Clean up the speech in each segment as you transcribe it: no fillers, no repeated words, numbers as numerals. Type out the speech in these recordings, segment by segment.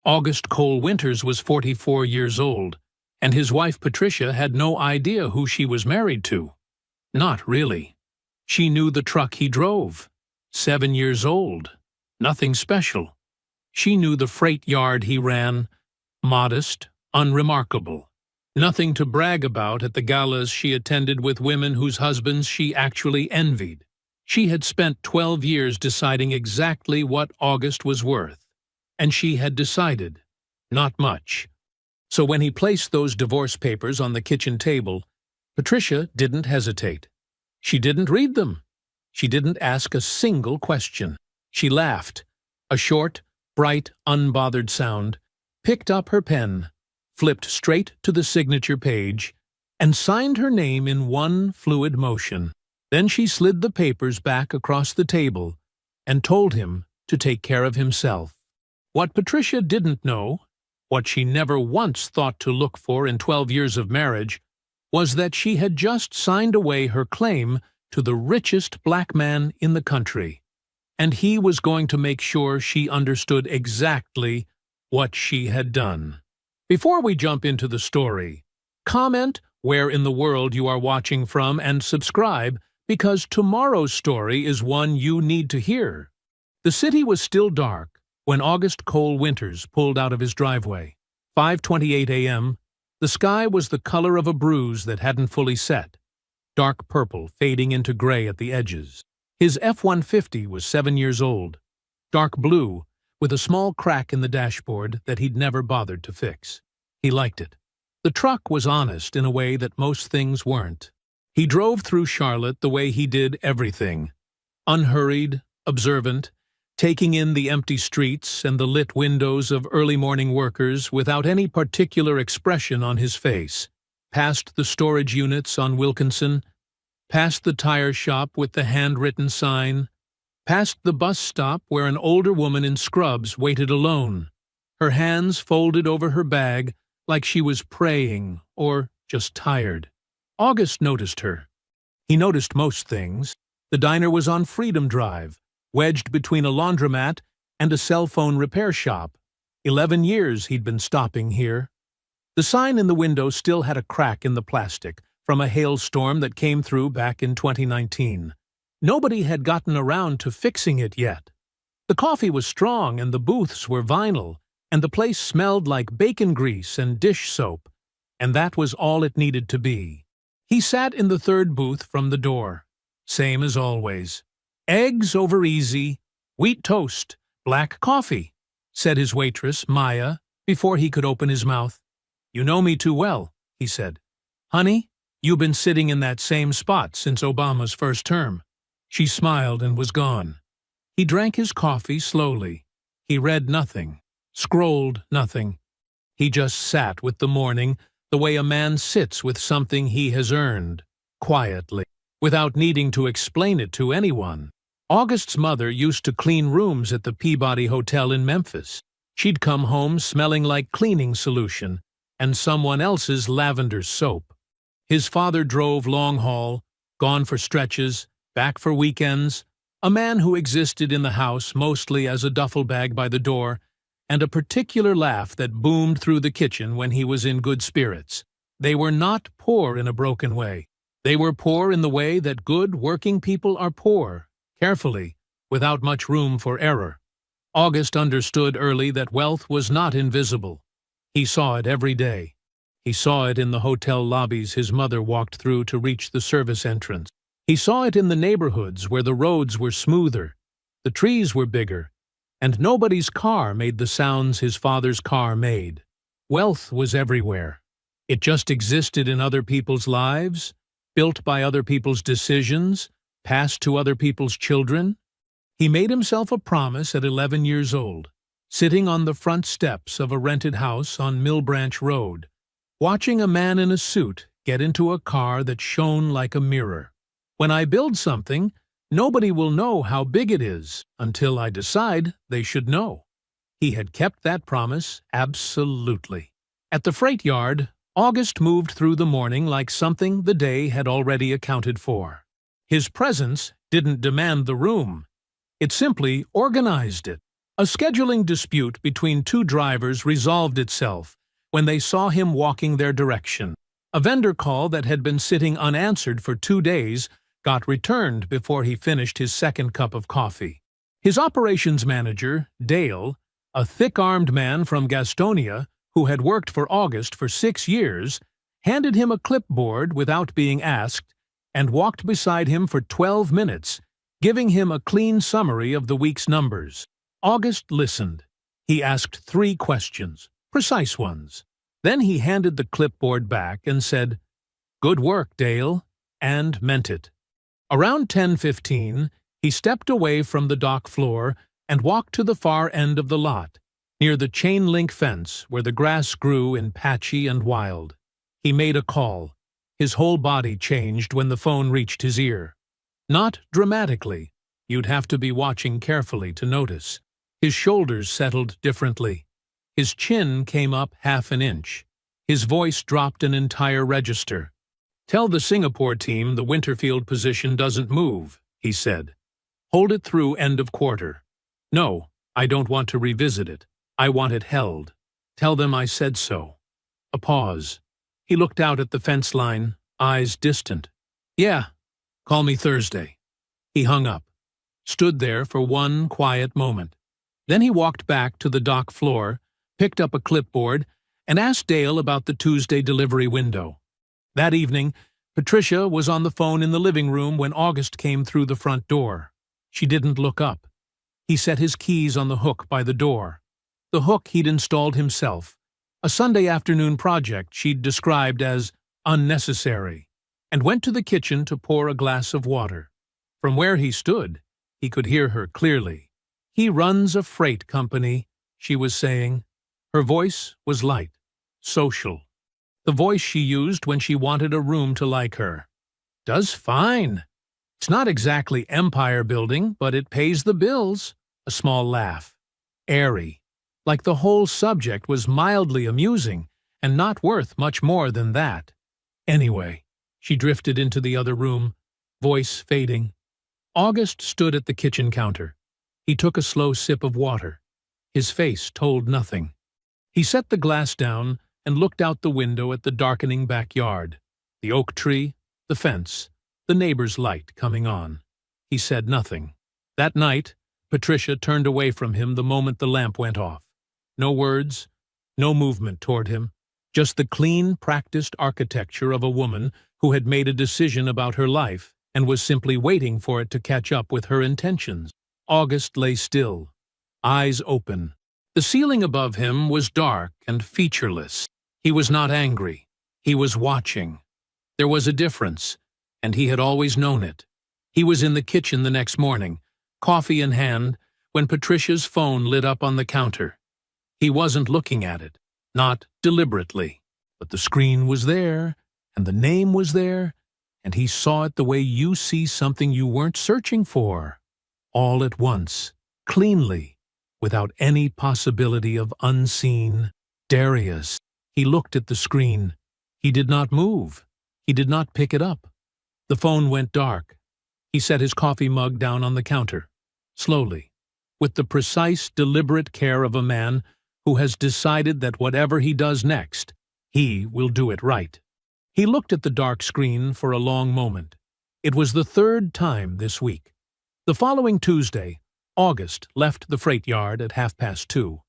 August Cole Winters was 44 years old, and his wife Patricia had no idea who she was married to. Not really. She knew the truck he drove. 7 years old. Nothing special. She knew the freight yard he ran. Modest, unremarkable. Nothing to brag about at the galas she attended with women whose husbands she actually envied. She had spent 12 years deciding exactly what August was worth, and she had decided not much. So when he placed those divorce papers on the kitchen table, Patricia didn't hesitate. She didn't read them. She didn't ask a single question. She laughed, a short, bright, unbothered sound, picked up her pen, flipped straight to the signature page, and signed her name in one fluid motion. Then she slid the papers back across the table and told him to take care of himself. What Patricia didn't know, what she never once thought to look for in 12 years of marriage, was that she had just signed away her claim to the richest black man in the country, and he was going to make sure she understood exactly what she had done. Before we jump into the story, comment where in the world you are watching from and subscribe, because tomorrow's story is one you need to hear. The city was still dark when August Cole Winters pulled out of his driveway. 5:28 a.m., the sky was the color of a bruise that hadn't fully set, dark purple fading into gray at the edges. His F-150 was 7 years old, dark blue, with a small crack in the dashboard that he'd never bothered to fix. He liked it. The truck was honest in a way that most things weren't. He drove through Charlotte the way he did everything, unhurried, observant, taking in the empty streets and the lit windows of early-morning workers without any particular expression on his face, past the storage units on Wilkinson, past the tire shop with the handwritten sign, past the bus stop where an older woman in scrubs waited alone, her hands folded over her bag like she was praying or just tired. August noticed her. He noticed most things. The diner was on Freedom Drive, wedged between a laundromat and a cell phone repair shop. 11 years he'd been stopping here. The sign in the window still had a crack in the plastic from a hailstorm that came through back in 2019. Nobody had gotten around to fixing it yet. The coffee was strong and the booths were vinyl, and the place smelled like bacon grease and dish soap, and that was all it needed to be. He sat in the third booth from the door. Same as always. "Eggs over easy, wheat toast, black coffee," said his waitress, Maya, before he could open his mouth. "You know me too well," he said. "Honey, you've been sitting in that same spot since Obama's first term." She smiled and was gone. He drank his coffee slowly. He read nothing, scrolled nothing. He just sat with the morning the way a man sits with something he has earned, quietly, without needing to explain it to anyone. August's mother used to clean rooms at the Peabody Hotel in Memphis. She'd come home smelling like cleaning solution and someone else's lavender soap. His father drove long haul, gone for stretches, back for weekends, a man who existed in the house mostly as a duffel bag by the door, and a particular laugh that boomed through the kitchen when he was in good spirits. They were not poor in a broken way. They were poor in the way that good working people are poor, carefully, without much room for error. August understood early that wealth was not invisible. He saw it every day. He saw it in the hotel lobbies his mother walked through to reach the service entrance. He saw it in the neighborhoods where the roads were smoother, the trees were bigger, and nobody's car made the sounds his father's car made. Wealth was everywhere. It just existed in other people's lives, built by other people's decisions, passed to other people's children. He made himself a promise at 11 years old, sitting on the front steps of a rented house on Mill Branch Road, watching a man in a suit get into a car that shone like a mirror. "When I build something, nobody will know how big it is until I decide they should know." He had kept that promise absolutely. At the freight yard, August moved through the morning like something the day had already accounted for. His presence didn't demand the room. It simply organized it. A scheduling dispute between two drivers resolved itself when they saw him walking their direction. A vendor call that had been sitting unanswered for 2 days got returned before he finished his second cup of coffee. His operations manager, Dale, a thick-armed man from Gastonia who had worked for August for 6 years, handed him a clipboard without being asked and walked beside him for 12 minutes, giving him a clean summary of the week's numbers. August listened. He asked 3 questions, precise ones. Then he handed the clipboard back and said, "Good work, Dale," and meant it. Around 10:15, he stepped away from the dock floor and walked to the far end of the lot, near the chain-link fence where the grass grew in patchy and wild. He made a call. His whole body changed when the phone reached his ear. Not dramatically. You'd have to be watching carefully to notice. His shoulders settled differently. His chin came up half an inch. His voice dropped an entire register. "Tell the Singapore team the Winterfield position doesn't move," he said. "Hold it through end of quarter. No, I don't want to revisit it. I want it held. Tell them I said so." A pause. He looked out at the fence line, eyes distant. "Yeah, call me Thursday." He hung up, stood there for one quiet moment. Then he walked back to the dock floor, picked up a clipboard, and asked Dale about the Tuesday delivery window. That evening, Patricia was on the phone in the living room when August came through the front door. She didn't look up. He set his keys on the hook by the door. The hook he'd installed himself, a Sunday afternoon project she'd described as unnecessary, and went to the kitchen to pour a glass of water. From where he stood, he could hear her clearly. "He runs a freight company," she was saying. Her voice was light, social. The voice she used when she wanted a room to like her. "Does fine. It's not exactly empire building, but it pays the bills." A small laugh. Airy. Like the whole subject was mildly amusing and not worth much more than that. Anyway, she drifted into the other room, voice fading. August stood at the kitchen counter. He took a slow sip of water. His face told nothing. He set the glass down and looked out the window at the darkening backyard, the oak tree, the fence, the neighbor's light coming on. He said nothing. That night, Patricia turned away from him the moment the lamp went off. No words, no movement toward him, just the clean, practiced architecture of a woman who had made a decision about her life and was simply waiting for it to catch up with her intentions. August lay still, eyes open. The ceiling above him was dark and featureless. He was not angry. He was watching. There was a difference, and he had always known it. He was in the kitchen the next morning, coffee in hand, when Patricia's phone lit up on the counter. He wasn't looking at it, not deliberately, but the screen was there, and the name was there, and he saw it the way you see something you weren't searching for. All at once, cleanly, without any possibility of unseen. Darius. He looked at the screen. He did not move. He did not pick it up. The phone went dark. He set his coffee mug down on the counter, slowly, with the precise, deliberate care of a man who has decided that whatever he does next, he will do it right. He looked at the dark screen for a long moment. It was the 3rd time this week. The following Tuesday, August left the freight yard at 2:30.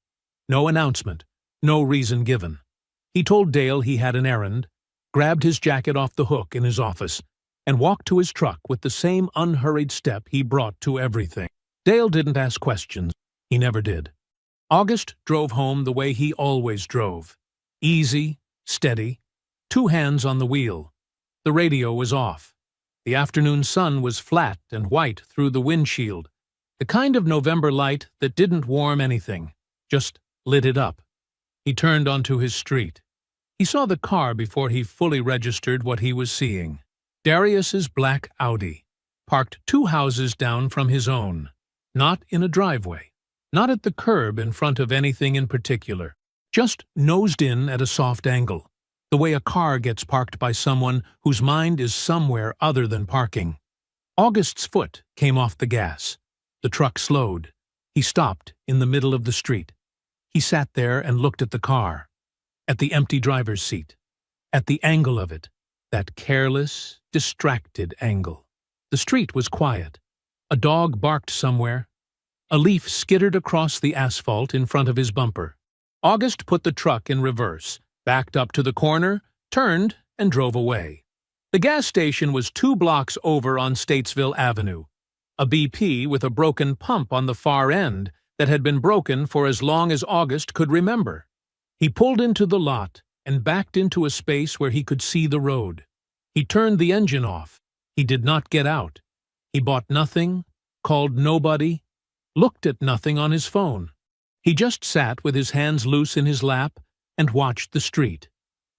No announcement, no reason given. He told Dale he had an errand, grabbed his jacket off the hook in his office, and walked to his truck with the same unhurried step he brought to everything. Dale didn't ask questions. He never did. August drove home the way he always drove. Easy, steady, 2 hands on the wheel. The radio was off. The afternoon sun was flat and white through the windshield, the kind of November light that didn't warm anything, just lit it up. He turned onto his street. He saw the car before he fully registered what he was seeing. Darius's black Audi, parked 2 houses down from his own, not in a driveway, not at the curb in front of anything in particular, just nosed in at a soft angle, the way a car gets parked by someone whose mind is somewhere other than parking. August's foot came off the gas. The truck slowed. He stopped in the middle of the street. He sat there and looked at the car, at the empty driver's seat, at the angle of it, that careless, distracted angle. The street was quiet. A dog barked somewhere. A leaf skittered across the asphalt in front of his bumper. August put the truck in reverse, backed up to the corner, turned, and drove away. The gas station was 2 blocks over on Statesville Avenue, a BP with a broken pump on the far end that had been broken for as long as August could remember. He pulled into the lot and backed into a space where he could see the road. He turned the engine off. He did not get out. He bought nothing, called nobody, looked at nothing on his phone. He just sat with his hands loose in his lap and watched the street.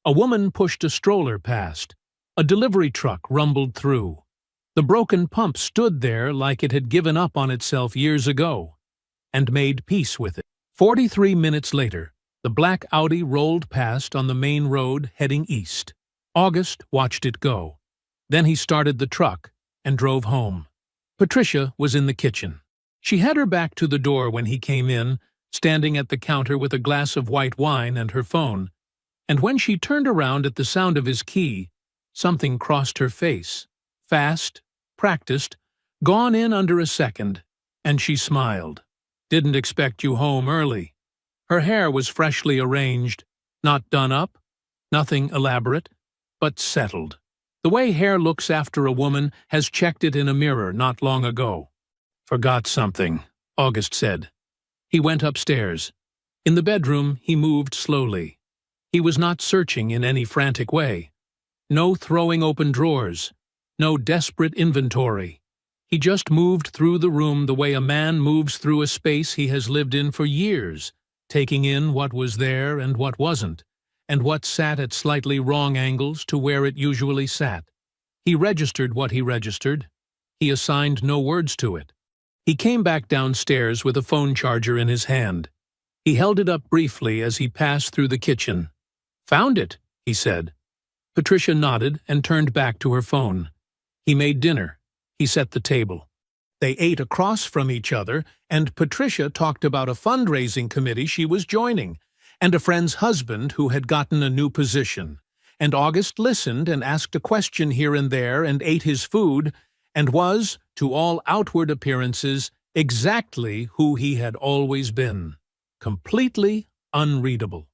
A woman pushed a stroller past. A delivery truck rumbled through. The broken pump stood there like it had given up on itself years ago, and made peace with it. 43 minutes later, the black Audi rolled past on the main road heading east. August watched it go. Then he started the truck and drove home. Patricia was in the kitchen. She had her back to the door when he came in, standing at the counter with a glass of white wine and her phone, and when she turned around at the sound of his key, something crossed her face. Fast, practiced, gone in under a second, and she smiled. "Didn't expect you home early." Her hair was freshly arranged, not done up, nothing elaborate, but settled. The way hair looks after a woman has checked it in a mirror not long ago. "Forgot something," August said. He went upstairs. In the bedroom, he moved slowly. He was not searching in any frantic way. No throwing open drawers. No desperate inventory. He just moved through the room the way a man moves through a space he has lived in for years, taking in what was there and what wasn't, and what sat at slightly wrong angles to where it usually sat. He registered what he registered. He assigned no words to it. He came back downstairs with a phone charger in his hand. He held it up briefly as he passed through the kitchen. "Found it," he said. Patricia nodded and turned back to her phone. He made dinner. He set the table. They ate across from each other, and Patricia talked about a fundraising committee she was joining, and a friend's husband who had gotten a new position. And August listened and asked a question here and there and ate his food, and was, to all outward appearances, exactly who he had always been. Completely unreadable.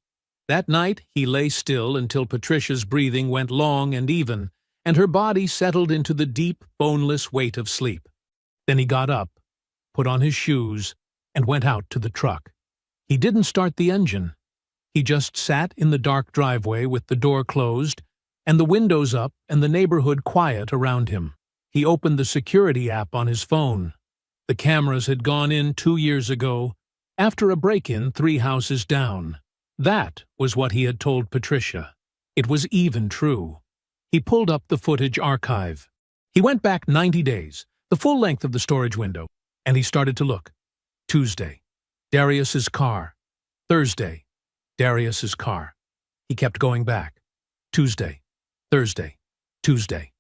That night he lay still until Patricia's breathing went long and even, and her body settled into the deep, boneless weight of sleep. Then he got up, put on his shoes, and went out to the truck. He didn't start the engine. He just sat in the dark driveway with the door closed, and the windows up and the neighborhood quiet around him. He opened the security app on his phone. The cameras had gone in 2 years ago, after a break-in 3 houses down. That was what he had told Patricia. It was even true. He pulled up the footage archive. He went back 90 days, the full length of the storage window, and he started to look. Tuesday, Darius's car. Thursday, Darius's car. He kept going back. Tuesday, Thursday, Tuesday,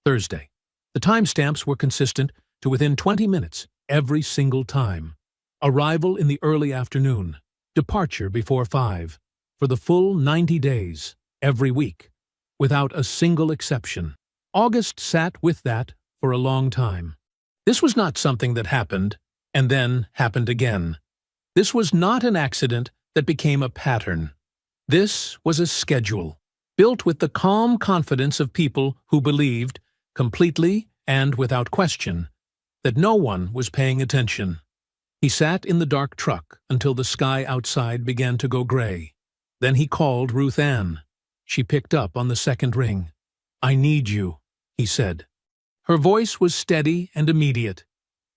Thursday. The timestamps were consistent to within 20 minutes every single time. Arrival in the early afternoon. Departure before 5. For the full 90 days, every week, without a single exception. August sat with that for a long time. This was not something that happened, and then happened again. This was not an accident that became a pattern. This was a schedule, built with the calm confidence of people who believed, completely and without question, that no one was paying attention. He sat in the dark truck until the sky outside began to go gray. Then he called Ruth Ann. She picked up on the second ring. "I need you," he said. Her voice was steady and immediate.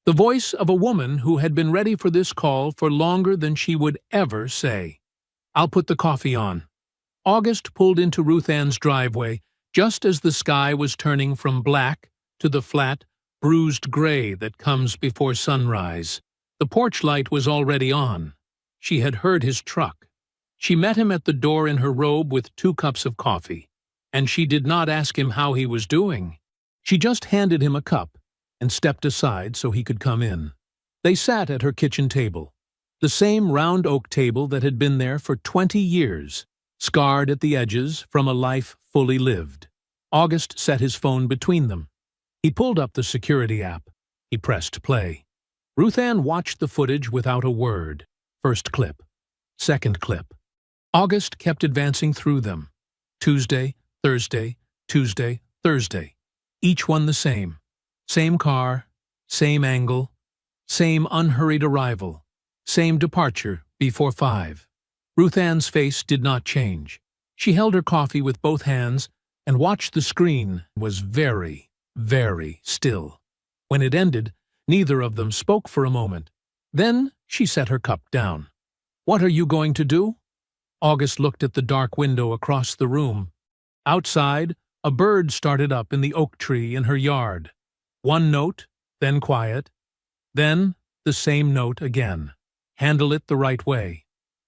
The voice of a woman who had been ready for this call for longer than she would ever say. "I'll put the coffee on." August pulled into Ruth Ann's driveway just as the sky was turning from black to the flat, bruised gray that comes before sunrise. The porch light was already on. She had heard his truck. She met him at the door in her robe with 2 cups of coffee, and she did not ask him how he was doing. She just handed him a cup and stepped aside so he could come in. They sat at her kitchen table, the same round oak table that had been there for 20 years, scarred at the edges from a life fully lived. August set his phone between them. He pulled up the security app. He pressed play. Ruth Ann watched the footage without a word. First clip. Second clip. August kept advancing through them. Tuesday, Thursday, Tuesday, Thursday. Each one the same. Same car, same angle, same unhurried arrival, same departure before 5. Ruth Ann's face did not change. She held her coffee with both hands and watched the screen. Was very, very still. When it ended, neither of them spoke for a moment. Then she set her cup down. "What are you going to do?" August looked at the dark window across the room. Outside, a bird started up in the oak tree in her yard. One note, then quiet, then the same note again. Handle it the right way.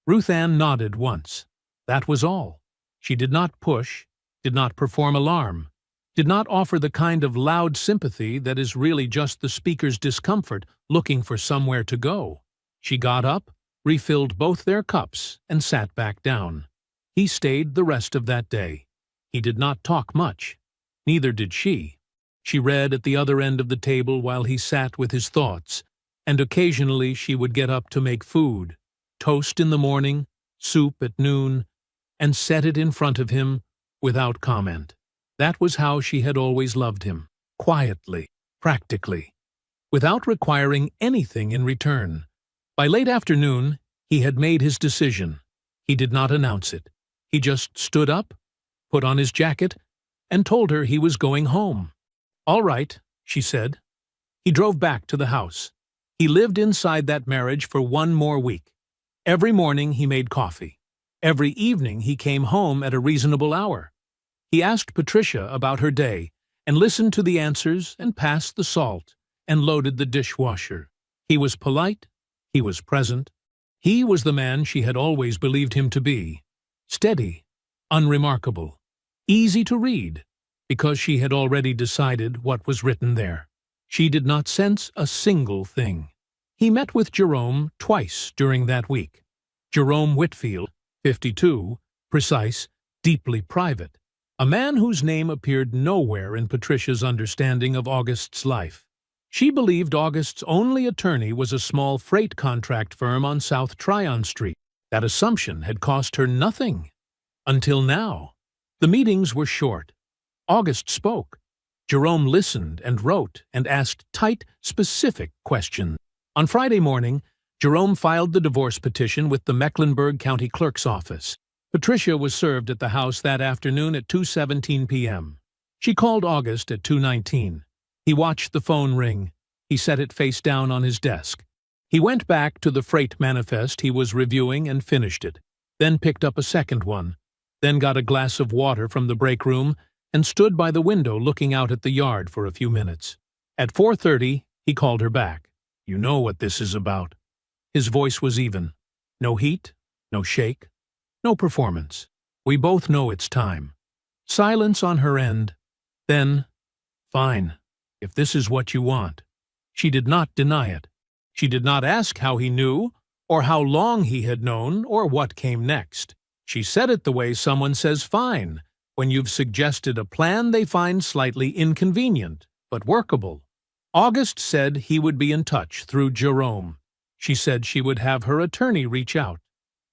Ruth Ann nodded once. That was all. She did not push, did not perform alarm, did not offer the kind of loud sympathy that is really just the speaker's discomfort looking for somewhere to go. She got up, refilled both their cups, and sat back down. He stayed the rest of that day. He did not talk much. Neither did she. She read at the other end of the table while he sat with his thoughts, and occasionally she would get up to make food, toast in the morning, soup at noon, and set it in front of him without comment. That was how she had always loved him, quietly, practically, without requiring anything in return. By late afternoon, he had made his decision. He did not announce it. He just stood up, put on his jacket, and told her he was going home. "All right," she said. He drove back to the house. He lived inside that marriage for 1 more week. Every morning he made coffee. Every evening he came home at a reasonable hour. He asked Patricia about her day, and listened to the answers, and passed the salt, and loaded the dishwasher. He was polite. He was present. He was the man she had always believed him to be. Steady, unremarkable, easy to read, because she had already decided what was written there. She did not sense a single thing. He met with Jerome twice during that week. Jerome Whitfield, 52, precise, deeply private. A man whose name appeared nowhere in Patricia's understanding of August's life. She believed August's only attorney was a small freight contract firm on South Tryon Street. That assumption had cost her nothing. Until now. The meetings were short. August spoke. Jerome listened and wrote and asked tight, specific questions. On Friday morning, Jerome filed the divorce petition with the Mecklenburg County Clerk's office. Patricia was served at the house that afternoon at 2:17 p.m. She called August at 2:19. He watched the phone ring. He set it face down on his desk. He went back to the freight manifest he was reviewing and finished it, then picked up a second one, then got a glass of water from the break room and stood by the window looking out at the yard for a few minutes. At 4:30, he called her back. "You know what this is about." His voice was even. No heat, no shake, no performance. "We both know it's time." Silence on her end. Then, "Fine, if this is what you want." She did not deny it. She did not ask how he knew, or how long he had known, or what came next. She said it the way someone says fine, when you've suggested a plan they find slightly inconvenient, but workable. August said he would be in touch through Jerome. She said she would have her attorney reach out.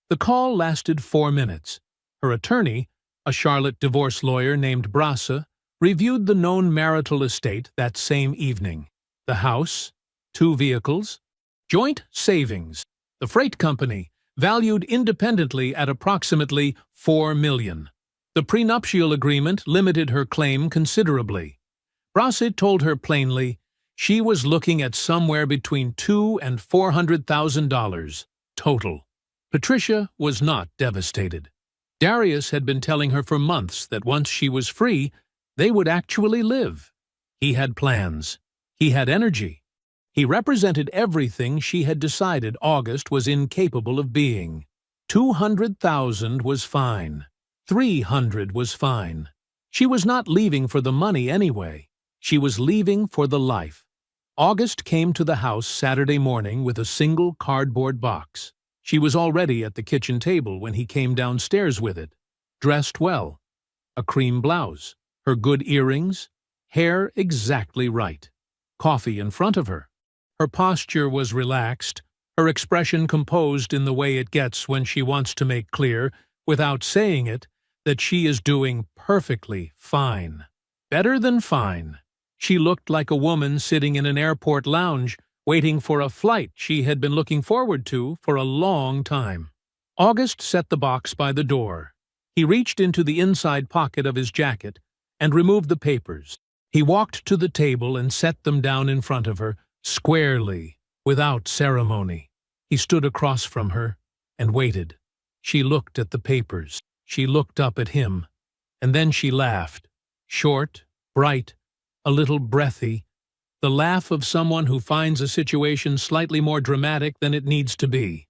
The call lasted 4 minutes. Her attorney, a Charlotte divorce lawyer named Brasse, reviewed the known marital estate that same evening. The house, 2 vehicles, joint savings, the freight company, valued independently at approximately $4 million. The prenuptial agreement limited her claim considerably. Brasse told her plainly she was looking at somewhere between $200,000 and $400,000 total. Patricia was not devastated. Darius had been telling her for months that once she was free, they would actually live. He had plans. He had energy. He represented everything she had decided August was incapable of being. 200,000 was fine. 300 was fine. She was not leaving for the money anyway. She was leaving for the life. August came to the house Saturday morning with a single cardboard box. She was already at the kitchen table when he came downstairs with it, dressed well, a cream blouse, her good earrings, hair exactly right, coffee in front of her. Her posture was relaxed, her expression composed in the way it gets when she wants to make clear, without saying it, that she is doing perfectly fine. Better than fine. She looked like a woman sitting in an airport lounge, waiting for a flight she had been looking forward to for a long time. August set the box by the door. He reached into the inside pocket of his jacket and removed the papers. He walked to the table and set them down in front of her, squarely, without ceremony. He stood across from her and waited. She looked at the papers. She looked up at him. And then she laughed. Short, bright, a little breathy, the laugh of someone who finds a situation slightly more dramatic than it needs to be.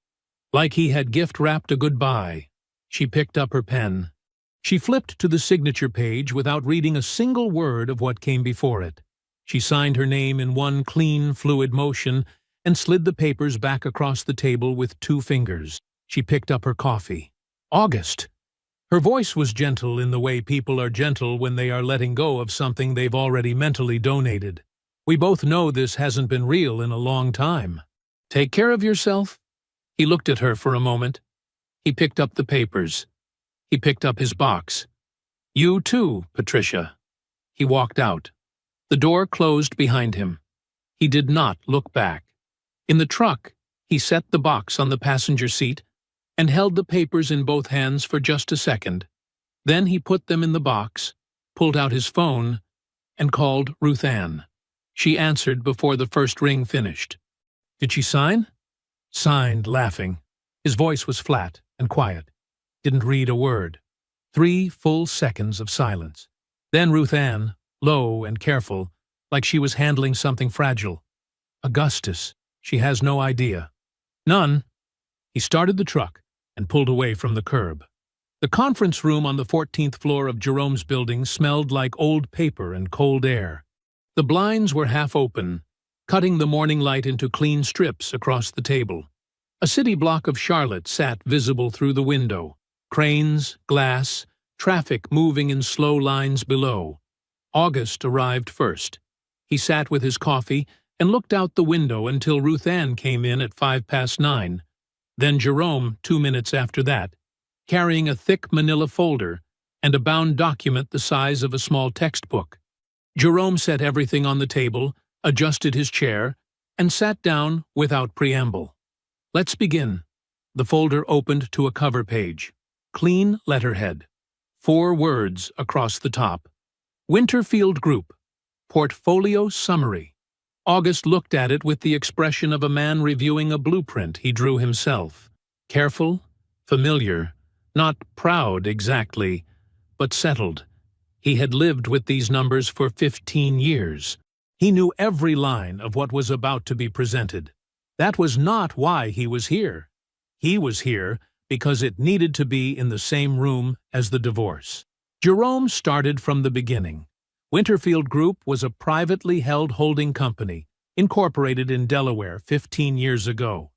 Like he had gift-wrapped a goodbye. She picked up her pen. She flipped to the signature page without reading a single word of what came before it. She signed her name in one clean, fluid motion and slid the papers back across the table with 2 fingers. She picked up her coffee. August! Her voice was gentle in the way people are gentle when they are letting go of something they've already mentally donated. We both know this hasn't been real in a long time. Take care of yourself? He looked at her for a moment. He picked up the papers. He picked up his box. You too, Patricia. He walked out. The door closed behind him. He did not look back. In the truck, he set the box on the passenger seat and held the papers in both hands for just a second. Then he put them in the box, pulled out his phone, and called Ruth Ann. She answered before the first ring finished. Did she sign? Signed, laughing. His voice was flat and quiet. Didn't read a word. 3 full seconds of silence. Then Ruth Ann, low and careful, like she was handling something fragile. Augustus, she has no idea. None. He started the truck and pulled away from the curb. The conference room on the 14th floor of Jerome's building smelled like old paper and cold air. The blinds were half open, cutting the morning light into clean strips across the table. A city block of Charlotte sat visible through the window. Cranes, glass, traffic moving in slow lines below. August arrived first. He sat with his coffee and looked out the window until Ruth Ann came in at 9:05. Then Jerome 2 minutes after that, carrying a thick manila folder and a bound document the size of a small textbook. Jerome set everything on the table, adjusted his chair, and sat down without preamble. Let's begin. The folder opened to a cover page. Clean letterhead. 4 words across the top. Winterfield Group. Portfolio Summary. August looked at it with the expression of a man reviewing a blueprint he drew himself. Careful, familiar, not proud exactly, but settled. He had lived with these numbers for 15 years. He knew every line of what was about to be presented. That was not why he was here. He was here because it needed to be in the same room as the divorce. Jerome started from the beginning. Winterfield Group was a privately held holding company, incorporated in Delaware 15 years ago.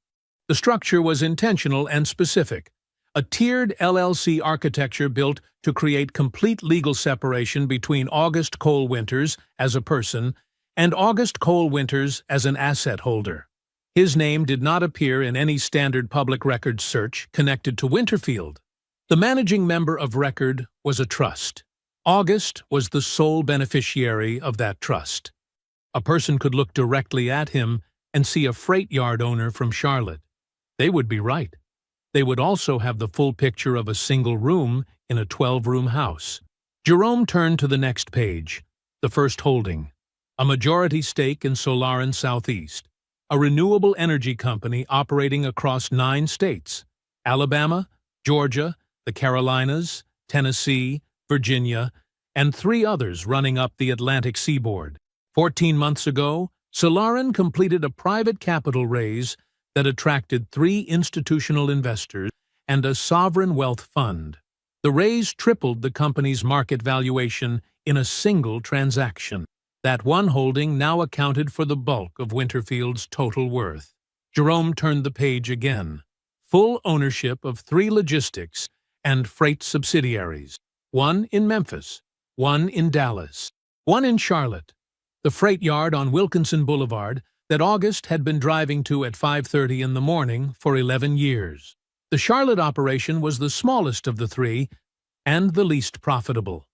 The structure was intentional and specific, a tiered LLC architecture built to create complete legal separation between August Cole Winters as a person and August Cole Winters as an asset holder. His name did not appear in any standard public records search connected to Winterfield. The managing member of record was a trust. August was the sole beneficiary of that trust. A person could look directly at him and see a freight yard owner from Charlotte. They would be right. They would also have the full picture of a single room in a 12-room house. Jerome turned to the next page, the first holding, a majority stake in Solarin Southeast, a renewable energy company operating across 9 states, Alabama, Georgia, the Carolinas, Tennessee, Virginia, and 3 others running up the Atlantic seaboard. 14 months ago, Solarin completed a private capital raise that attracted 3 institutional investors and a sovereign wealth fund. The raise tripled the company's market valuation in a single transaction. That one holding now accounted for the bulk of Winterfield's total worth. Jerome turned the page again. Full ownership of 3 logistics and freight subsidiaries, 1 in Memphis, 1 in Dallas, 1 in Charlotte. The freight yard on Wilkinson Boulevard that August had been driving to at 5:30 in the morning for 11 years. The Charlotte operation was the smallest of the 3 and the least profitable.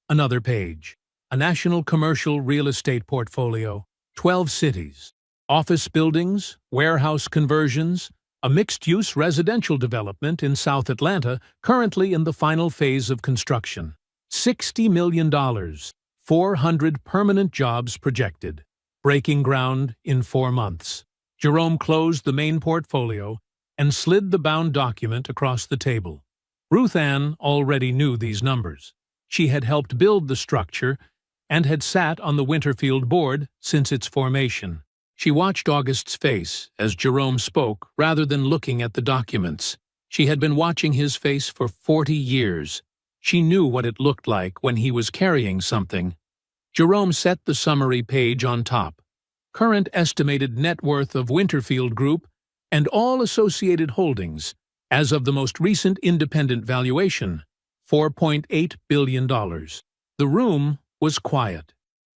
Another page. A national commercial real estate portfolio, 12 cities, office buildings, warehouse conversions, a mixed-use residential development in South Atlanta currently in the final phase of construction. $60 million, 400 permanent jobs projected. Breaking ground in 4 months. Jerome closed the main portfolio and slid the bound document across the table. Ruth Ann already knew these numbers. She had helped build the structure and had sat on the Winterfield board since its formation. She watched August's face as Jerome spoke rather than looking at the documents. She had been watching his face for 40 years. She knew what it looked like when he was carrying something. Jerome set the summary page on top. Current estimated net worth of Winterfield Group and all associated holdings, as of the most recent independent valuation, $4.8 billion. The room was quiet.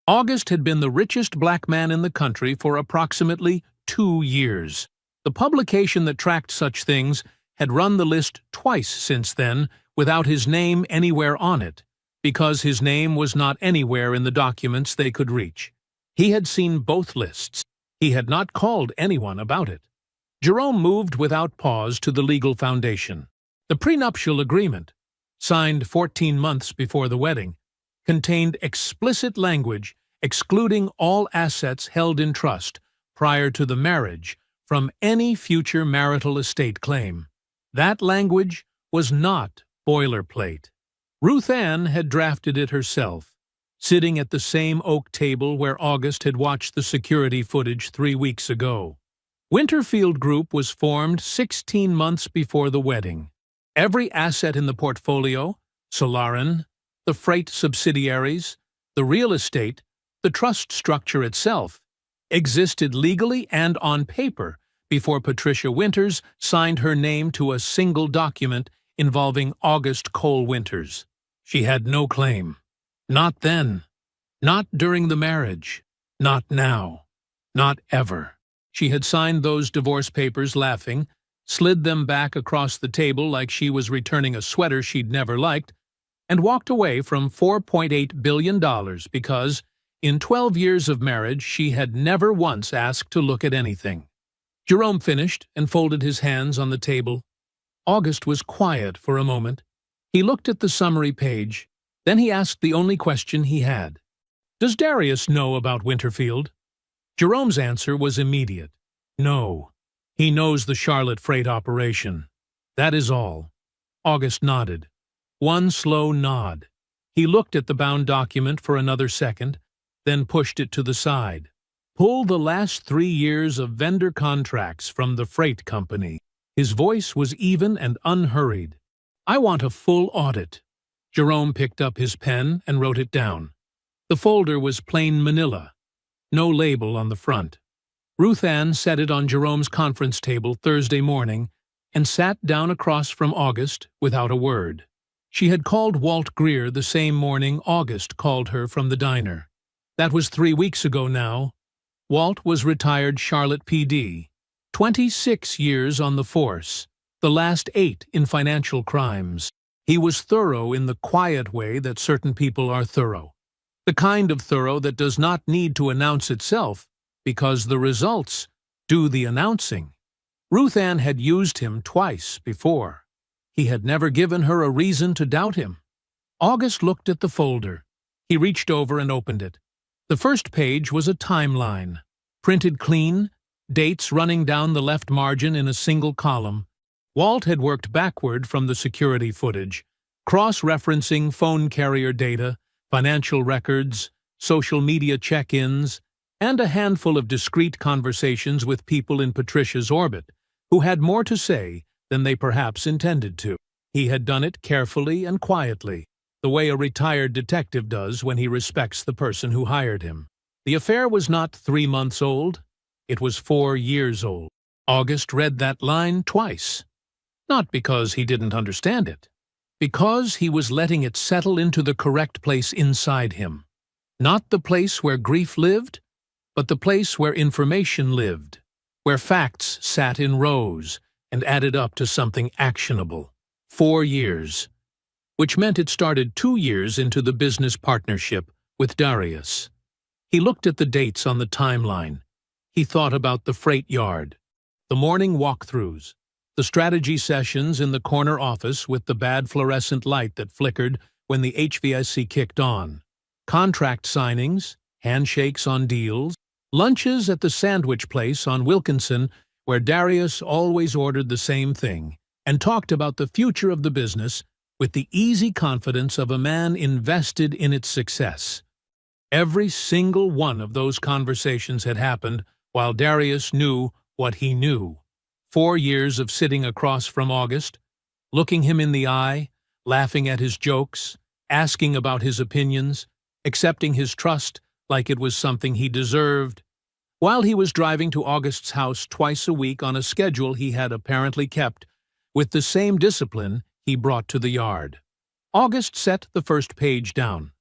August had been the richest black man in the country for approximately 2 years. The publication that tracked such things had run the list twice since then without his name anywhere on it, because his name was not anywhere in the documents they could reach. He had seen both lists. He had not called anyone about it. Jerome moved without pause to the legal foundation. The prenuptial agreement, signed 14 months before the wedding, contained explicit language excluding all assets held in trust prior to the marriage from any future marital estate claim. That language was not boilerplate. Ruth Ann had drafted it herself, sitting at the same oak table where August had watched the security footage 3 weeks ago. Winterfield Group was formed 16 months before the wedding. Every asset in the portfolio, Solarin, the freight subsidiaries, the real estate, the trust structure itself, existed legally and on paper before Patricia Winters signed her name to a single document involving August Cole Winters. She had no claim. Not then. Not during the marriage. Not now. Not ever. She had signed those divorce papers laughing, slid them back across the table like she was returning a sweater she'd never liked, and walked away from $4.8 billion because, in 12 years of marriage, she had never once asked to look at anything. Jerome finished and folded his hands on the table. August was quiet for a moment. He looked at the summary page. Then he asked the only question he had. "Does Darius know about Winterfield?" Jerome's answer was immediate. "No. He knows the Charlotte freight operation. That is all." August nodded. One slow nod. He looked at the bound document for another second, then pushed it to the side. "Pull the last 3 years of vendor contracts from the freight company." His voice was even and unhurried. "I want a full audit." Jerome picked up his pen and wrote it down. The folder was plain manila, no label on the front. Ruth Ann set it on Jerome's conference table Thursday morning and sat down across from August without a word. She had called Walt Greer the same morning August called her from the diner. That was 3 weeks ago now. Walt was retired Charlotte PD, 26 years on the force, the last 8 in financial crimes. He was thorough in the quiet way that certain people are thorough. The kind of thorough that does not need to announce itself, because the results do the announcing. Ruth Ann had used him twice before. He had never given her a reason to doubt him. August looked at the folder. He reached over and opened it. The first page was a timeline, printed clean, dates running down the left margin in a single column. Walt had worked backward from the security footage, cross-referencing phone carrier data, financial records, social media check-ins, and a handful of discreet conversations with people in Patricia's orbit, who had more to say than they perhaps intended to. He had done it carefully and quietly, the way a retired detective does when he respects the person who hired him. The affair was not 3 months old, it was 4 years old. August read that line twice, not because he didn't understand it, because he was letting it settle into the correct place inside him. Not the place where grief lived, but the place where information lived, where facts sat in rows and added up to something actionable. 4 years, which meant it started 2 years into the business partnership with Darius. He looked at the dates on the timeline. He thought about the freight yard, the morning walkthroughs, the strategy sessions in the corner office with the bad fluorescent light that flickered when the HVAC kicked on, contract signings, handshakes on deals, lunches at the sandwich place on Wilkinson where Darius always ordered the same thing and talked about the future of the business with the easy confidence of a man invested in its success. Every single one of those conversations had happened while Darius knew what he knew. 4 years of sitting across from August, looking him in the eye, laughing at his jokes, asking about his opinions, accepting his trust like it was something he deserved. While he was driving to August's house twice a week on a schedule he had apparently kept, with the same discipline he brought to the yard. August set the first page down.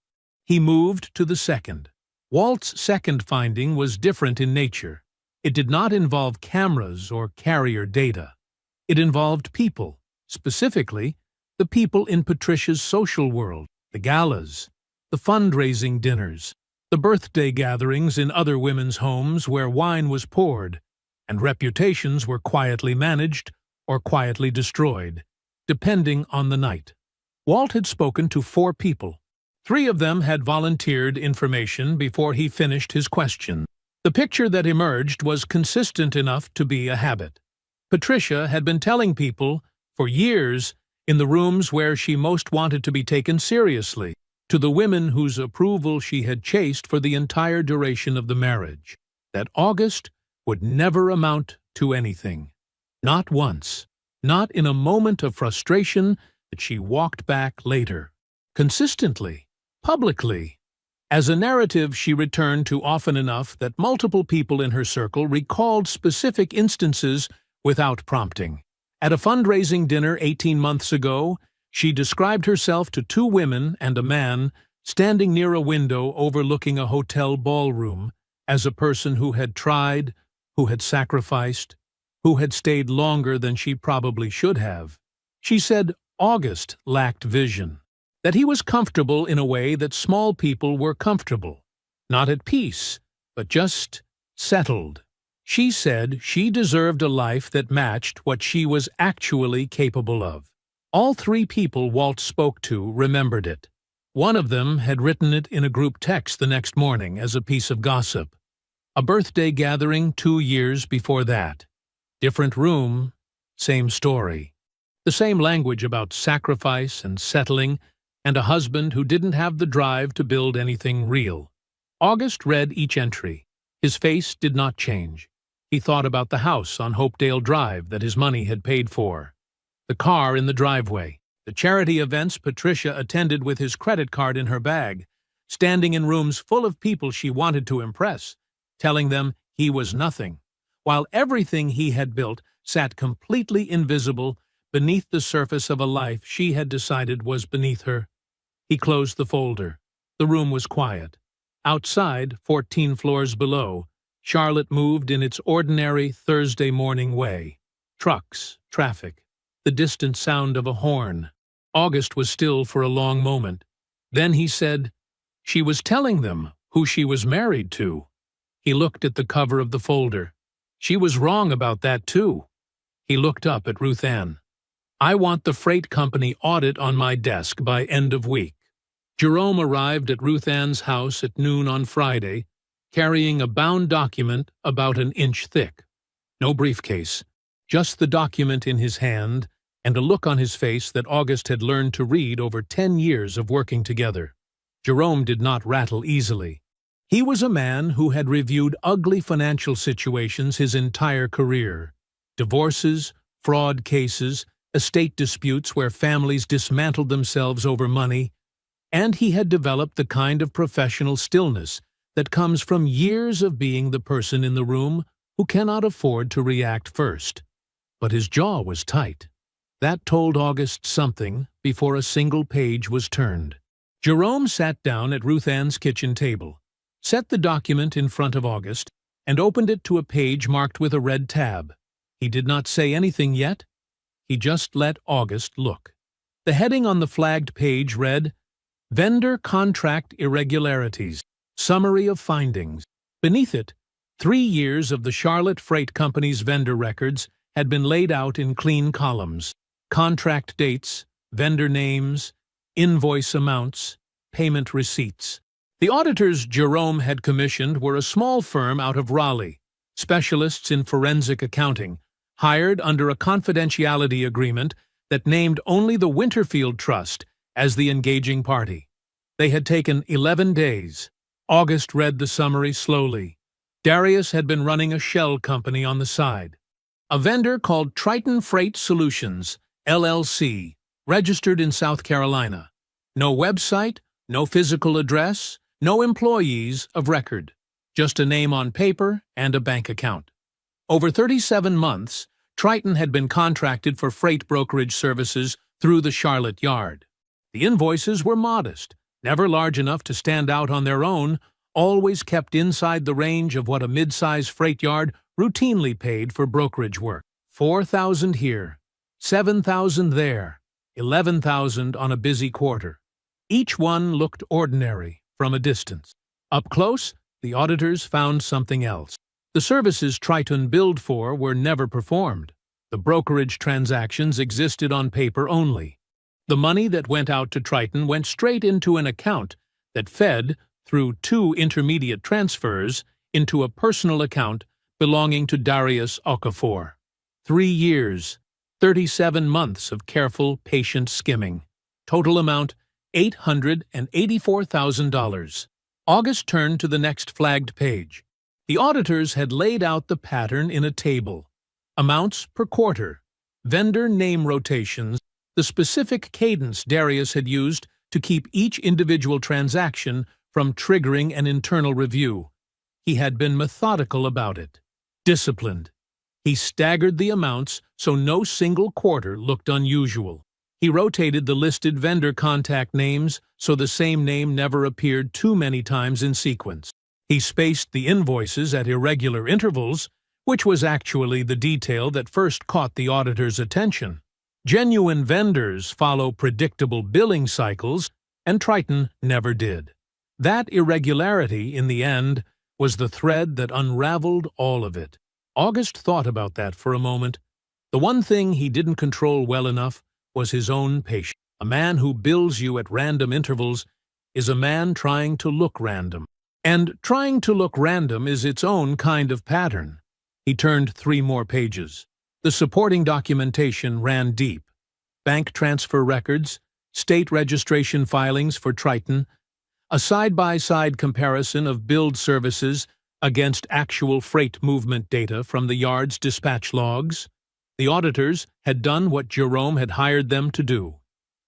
He moved to the second. Walt's second finding was different in nature. It did not involve cameras or carrier data. It involved people, specifically the people in Patricia's social world, the galas, the fundraising dinners, the birthday gatherings in other women's homes where wine was poured, and reputations were quietly managed or quietly destroyed, depending on the night. Walt had spoken to 4 people. 3 of them had volunteered information before he finished his question. The picture that emerged was consistent enough to be a habit. Patricia had been telling people, for years, in the rooms where she most wanted to be taken seriously, to the women whose approval she had chased for the entire duration of the marriage, that August would never amount to anything. Not once. Not in a moment of frustration that she walked back later. Consistently. Publicly. As a narrative she returned to often enough that multiple people in her circle recalled specific instances without prompting. At a fundraising dinner 18 months ago, she described herself to 2 women and a man standing near a window overlooking a hotel ballroom as a person who had tried, who had sacrificed, who had stayed longer than she probably should have. She said August lacked vision, that he was comfortable in a way that small people were comfortable, not at peace, but just settled. She said she deserved a life that matched what she was actually capable of. All 3 people Walt spoke to remembered it. One of them had written it in a group text the next morning as a piece of gossip. A birthday gathering 2 years before that. Different room, same story. The same language about sacrifice and settling, and a husband who didn't have the drive to build anything real. August read each entry. His face did not change. He thought about the house on Hopedale Drive that his money had paid for, the car in the driveway, the charity events Patricia attended with his credit card in her bag, standing in rooms full of people she wanted to impress, telling them he was nothing, while everything he had built sat completely invisible beneath the surface of a life she had decided was beneath her. He closed the folder. The room was quiet. Outside, 14 floors below, Charlotte moved in its ordinary Thursday morning way. Trucks, traffic, the distant sound of a horn. August was still for a long moment. Then he said, "She was telling them who she was married to." He looked at the cover of the folder. She was wrong about that too. He looked up at Ruth Ann. "I want the freight company audit on my desk by end of week." Jerome arrived at Ruth Ann's house at noon on Friday, carrying a bound document about an inch thick. No briefcase, just the document in his hand and a look on his face that August had learned to read over 10 years of working together. Jerome did not rattle easily. He was a man who had reviewed ugly financial situations his entire career. Divorces, fraud cases, estate disputes where families dismantled themselves over money, and he had developed the kind of professional stillness that comes from years of being the person in the room who cannot afford to react first. But his jaw was tight. That told August something before a single page was turned. Jerome sat down at Ruth Ann's kitchen table, set the document in front of August, and opened it to a page marked with a red tab. He did not say anything yet. He just let August look. The heading on the flagged page read, Vendor Contract Irregularities, Summary of Findings. Beneath it, 3 years of the Charlotte Freight Company's vendor records had been laid out in clean columns. Contract dates, vendor names, invoice amounts, payment receipts. The auditors Jerome had commissioned were a small firm out of Raleigh, specialists in forensic accounting, hired under a confidentiality agreement that named only the Winterfield Trust as the engaging party. They had taken 11 days. August read the summary slowly. Darius had been running a shell company on the side. A vendor called Triton Freight Solutions, LLC, registered in South Carolina. No website, no physical address, no employees of record. Just a name on paper and a bank account. Over 37 months, Triton had been contracted for freight brokerage services through the Charlotte yard. The invoices were modest, never large enough to stand out on their own, always kept inside the range of what a mid-size freight yard routinely paid for brokerage work. $4,000 here, $7,000 there, $11,000 on a busy quarter. Each one looked ordinary from a distance. Up close, the auditors found something else. The services Triton billed for were never performed. The brokerage transactions existed on paper only. The money that went out to Triton went straight into an account that fed, through 2 intermediate transfers, into a personal account belonging to Darius Okafor. 3 years, 37 months of careful, patient skimming. Total amount, $884,000. August turned to the next flagged page. The auditors had laid out the pattern in a table. Amounts per quarter, vendor name rotations, the specific cadence Darius had used to keep each individual transaction from triggering an internal review. He had been methodical about it. Disciplined. He staggered the amounts so no single quarter looked unusual. He rotated the listed vendor contact names so the same name never appeared too many times in sequence. He spaced the invoices at irregular intervals, which was actually the detail that first caught the auditor's attention. Genuine vendors follow predictable billing cycles, and Triton never did. That irregularity, in the end, was the thread that unraveled all of it. August thought about that for a moment. The one thing he didn't control well enough was his own patience. A man who bills you at random intervals is a man trying to look random. And trying to look random is its own kind of pattern. He turned 3 more pages. The supporting documentation ran deep. Bank transfer records, state registration filings for Triton, a side-by-side comparison of billed services against actual freight movement data from the yard's dispatch logs. The auditors had done what Jerome had hired them to do.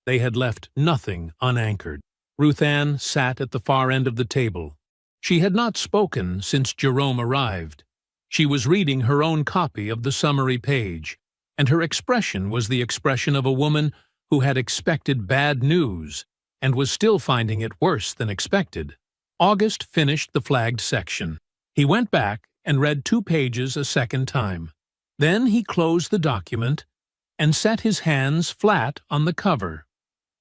They had left nothing unanchored. Ruth Ann sat at the far end of the table. She had not spoken since Jerome arrived. She was reading her own copy of the summary page, and her expression was the expression of a woman who had expected bad news and was still finding it worse than expected. August finished the flagged section. He went back and read 2 pages a second time. Then he closed the document and set his hands flat on the cover.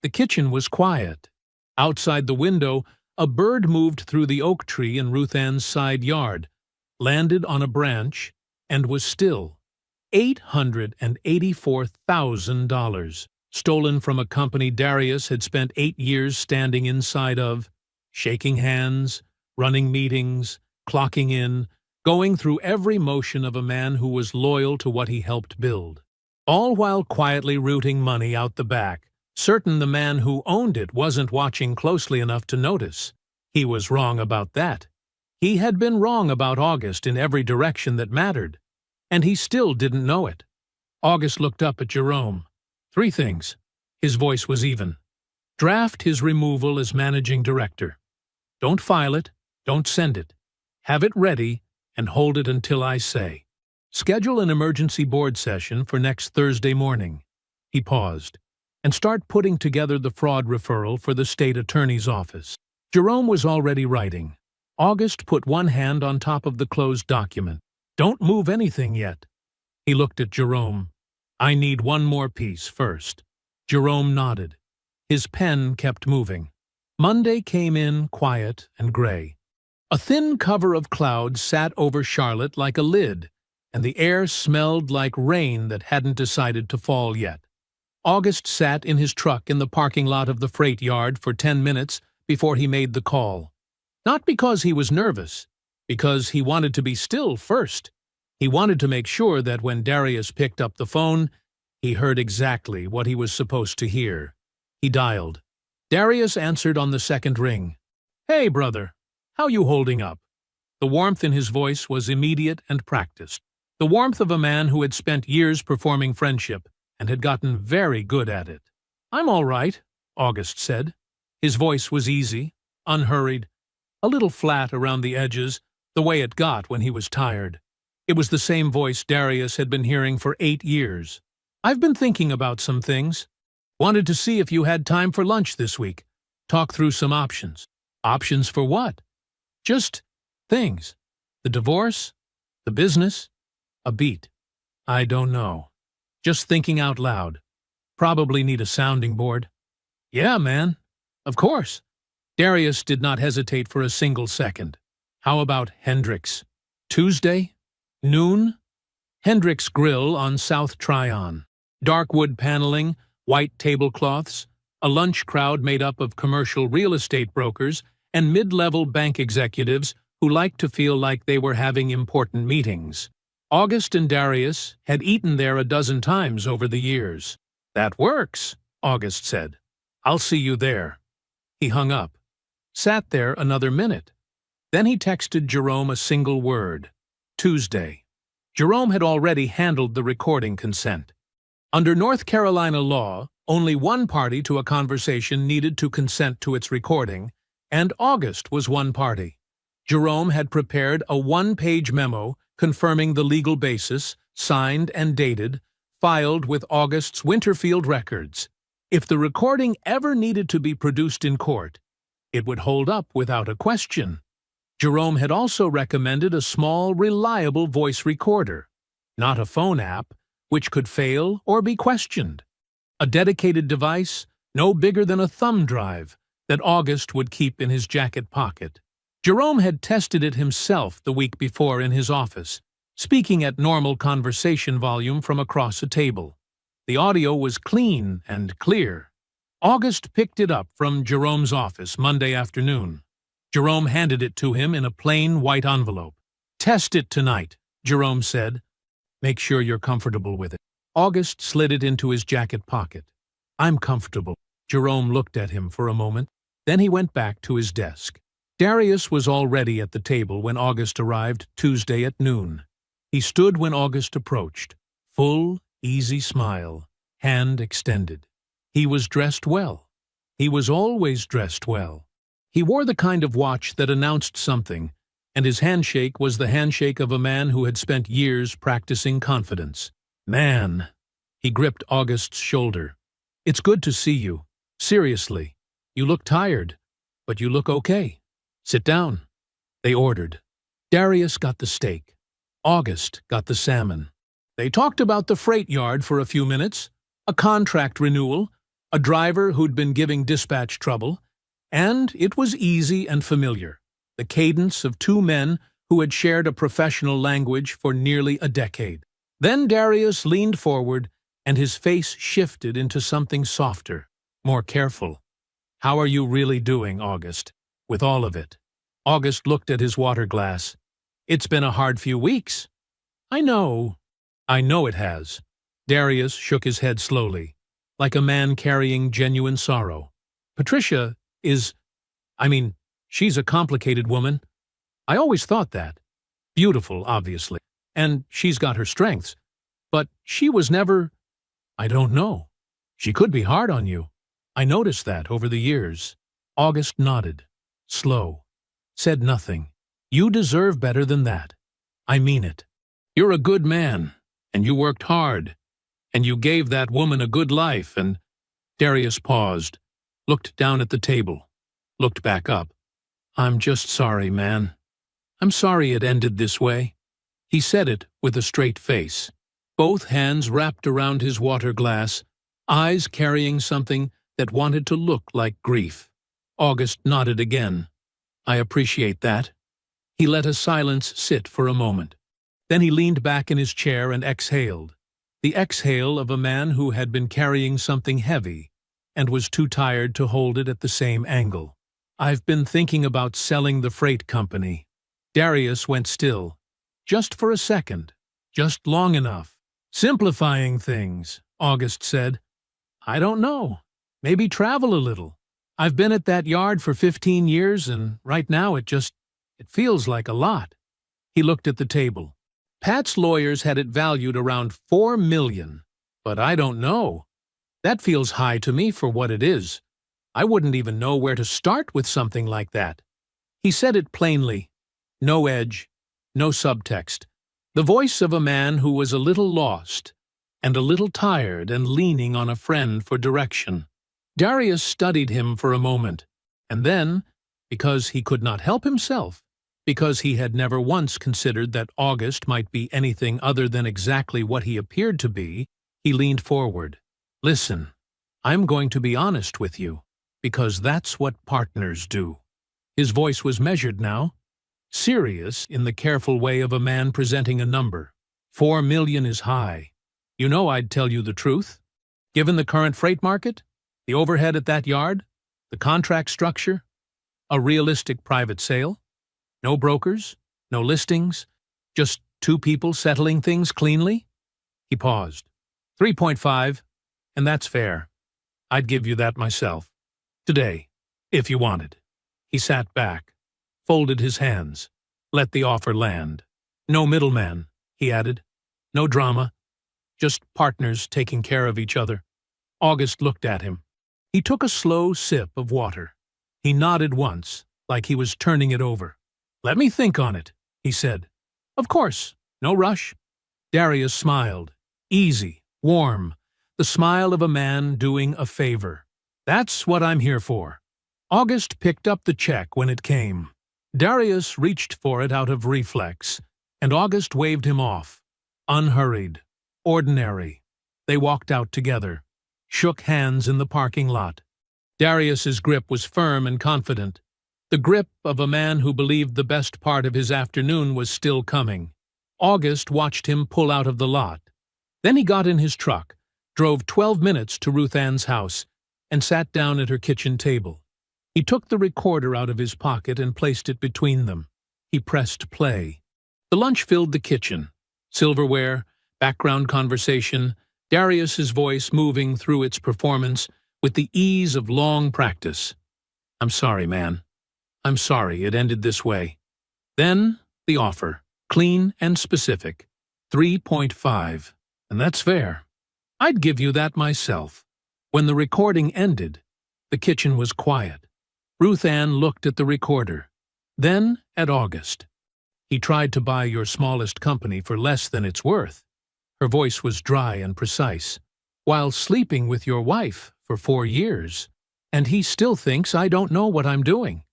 The kitchen was quiet. Outside the window, a bird moved through the oak tree in Ruth Ann's side yard, landed on a branch, and was still. $884,000, stolen from a company Darius had spent 8 years standing inside of, shaking hands, running meetings, clocking in, going through every motion of a man who was loyal to what he helped build. All while quietly rooting money out the back, certain the man who owned it wasn't watching closely enough to notice. He was wrong about that. He had been wrong about August in every direction that mattered, and he still didn't know it. August looked up at Jerome. 3 things. His voice was even. Draft his removal as managing director. Don't file it. Don't send it. Have it ready and hold it until I say. Schedule an emergency board session for next Thursday morning. He paused. And start putting together the fraud referral for the state attorney's office. Jerome was already writing. August put one hand on top of the closed document. Don't move anything yet. He looked at Jerome. I need one more piece first. Jerome nodded. His pen kept moving. Monday came in quiet and gray. A thin cover of clouds sat over Charlotte like a lid, and the air smelled like rain that hadn't decided to fall yet. August sat in his truck in the parking lot of the freight yard for 10 minutes before he made the call. Not because he was nervous, because he wanted to be still first. He wanted to make sure that when Darius picked up the phone, he heard exactly what he was supposed to hear. He dialed. Darius answered on the second ring. Hey, brother, how you holding up? The warmth in his voice was immediate and practiced. The warmth of a man who had spent years performing friendship and had gotten very good at it. I'm all right, August said. His voice was easy, unhurried, a little flat around the edges, the way it got when he was tired. It was the same voice Darius had been hearing for 8 years. I've been thinking about some things. Wanted to see if you had time for lunch this week. Talk through some options. Options for what? Just things. The divorce? The business? A beat. I don't know. Just thinking out loud. Probably need a sounding board. Yeah, man. Of course. Darius did not hesitate for a single second. How about Hendrix? Tuesday? Noon? Hendrix Grill on South Tryon. Dark wood paneling, white tablecloths, a lunch crowd made up of commercial real estate brokers and mid-level bank executives who liked to feel like they were having important meetings. August and Darius had eaten there a dozen times over the years. That works, August said. I'll see you there. He hung up, sat there another minute. Then he texted Jerome a single word. Tuesday. Jerome had already handled the recording consent. Under North Carolina law, only one party to a conversation needed to consent to its recording, and August was one party. Jerome had prepared a one-page memo confirming the legal basis, signed and dated, filed with August's Winterfield records. If the recording ever needed to be produced in court, it would hold up without a question. Jerome had also recommended a small, reliable voice recorder, not a phone app, which could fail or be questioned. A dedicated device, no bigger than a thumb drive, that August would keep in his jacket pocket. Jerome had tested it himself the week before in his office, speaking at normal conversation volume from across a table. The audio was clean and clear. August picked it up from Jerome's office Monday afternoon. Jerome handed it to him in a plain white envelope. Test it tonight, Jerome said. Make sure you're comfortable with it. August slid it into his jacket pocket. I'm comfortable. Jerome looked at him for a moment. Then he went back to his desk. Darius was already at the table when August arrived Tuesday at noon. He stood when August approached. Full, easy smile, hand extended. He was dressed well. He was always dressed well. He wore the kind of watch that announced something, and his handshake was the handshake of a man who had spent years practicing confidence. Man, he gripped August's shoulder. It's good to see you. Seriously. You look tired, but you look okay. Sit down. They ordered. Darius got the steak. August got the salmon. They talked about the freight yard for a few minutes, a contract renewal, a driver who'd been giving dispatch trouble, and it was easy and familiar, the cadence of two men who had shared a professional language for nearly a decade. Then Darius leaned forward, and his face shifted into something softer, more careful. How are you really doing, August, with all of it? August looked at his water glass. It's been a hard few weeks. I know it has. Darius shook his head slowly, like a man carrying genuine sorrow. Patricia she's a complicated woman. I always thought that. Beautiful, obviously. And she's got her strengths. But she was never... I don't know. She could be hard on you. I noticed that over the years. August nodded. Slow. said nothing. "You deserve better than that. I mean it. You're a good man, and you worked hard, and you gave that woman a good life, and—" Darius paused, looked down at the table, looked back up. "I'm just sorry, man. I'm sorry it ended this way." He said it with a straight face, both hands wrapped around his water glass, eyes carrying something that wanted to look like grief. August nodded again. "I appreciate that." He let a silence sit for a moment. Then he leaned back in his chair and exhaled, the exhale of a man who had been carrying something heavy and was too tired to hold it at the same angle. "I've been thinking about selling the freight company." Darius went still. "Just for a second. Just long enough." "Simplifying things," August said. "I don't know. Maybe travel a little. I've been at that yard for 15 years, and right now it feels like a lot." He looked at the table. "Pat's lawyers had it valued around $4 million, but I don't know. That feels high to me for what it is. I wouldn't even know where to start with something like that." He said it plainly. No edge, no subtext. The voice of a man who was a little lost, and a little tired and leaning on a friend for direction. Darius studied him for a moment, and then, because he could not help himself, because he had never once considered that August might be anything other than exactly what he appeared to be, he leaned forward. "Listen, I'm going to be honest with you, because that's what partners do." His voice was measured now, serious in the careful way of a man presenting a number. $4 million is high. You know I'd tell you the truth. Given the current freight market, the overhead at that yard, the contract structure, a realistic private sale, no brokers, no listings, just two people settling things cleanly. He paused. 3.5, and that's fair. I'd give you that myself. Today, if you wanted. He sat back, folded his hands, let the offer land. No middleman, he added. No drama. Just partners taking care of each other. August looked at him. He took a slow sip of water. He nodded once, like he was turning it over. "Let me think on it," he said. "Of course, no rush." Darius smiled, easy, warm, the smile of a man doing a favor. "That's what I'm here for." August picked up the check when it came. Darius reached for it out of reflex, and August waved him off. Unhurried, ordinary. They walked out together, shook hands in the parking lot. Darius's grip was firm and confident, the grip of a man who believed the best part of his afternoon was still coming. August watched him pull out of the lot. Then he got in his truck, drove 12 minutes to Ruth Ann's house, and sat down at her kitchen table. He took the recorder out of his pocket and placed it between them. He pressed play. The lunch filled the kitchen. Silverware, background conversation, Darius's voice moving through its performance with the ease of long practice. "I'm sorry, man. I'm sorry it ended this way." Then the offer, clean and specific. 3.5. And that's fair. I'd give you that myself. When the recording ended, the kitchen was quiet. Ruth Ann looked at the recorder, then at August. "He tried to buy your smallest company for less than it's worth." Her voice was dry and precise. "While sleeping with your wife for 4 years. And he still thinks I don't know what I'm doing."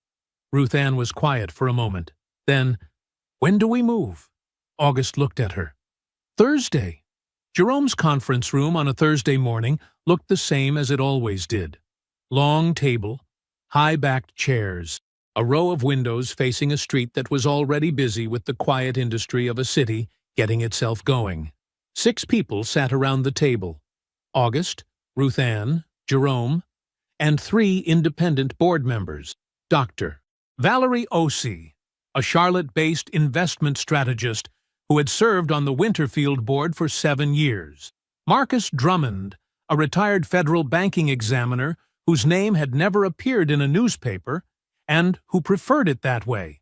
Ruth Ann was quiet for a moment. Then, "When do we move?" August looked at her. "Thursday." Jerome's conference room on a Thursday morning looked the same as it always did. Long table, high-backed chairs, a row of windows facing a street that was already busy with the quiet industry of a city getting itself going. 6 people sat around the table. August, Ruth Ann, Jerome, and 3 independent board members. Dr. Valerie Ossie, a Charlotte-based investment strategist who had served on the Winterfield board for 7 years. Marcus Drummond, a retired federal banking examiner whose name had never appeared in a newspaper and who preferred it that way.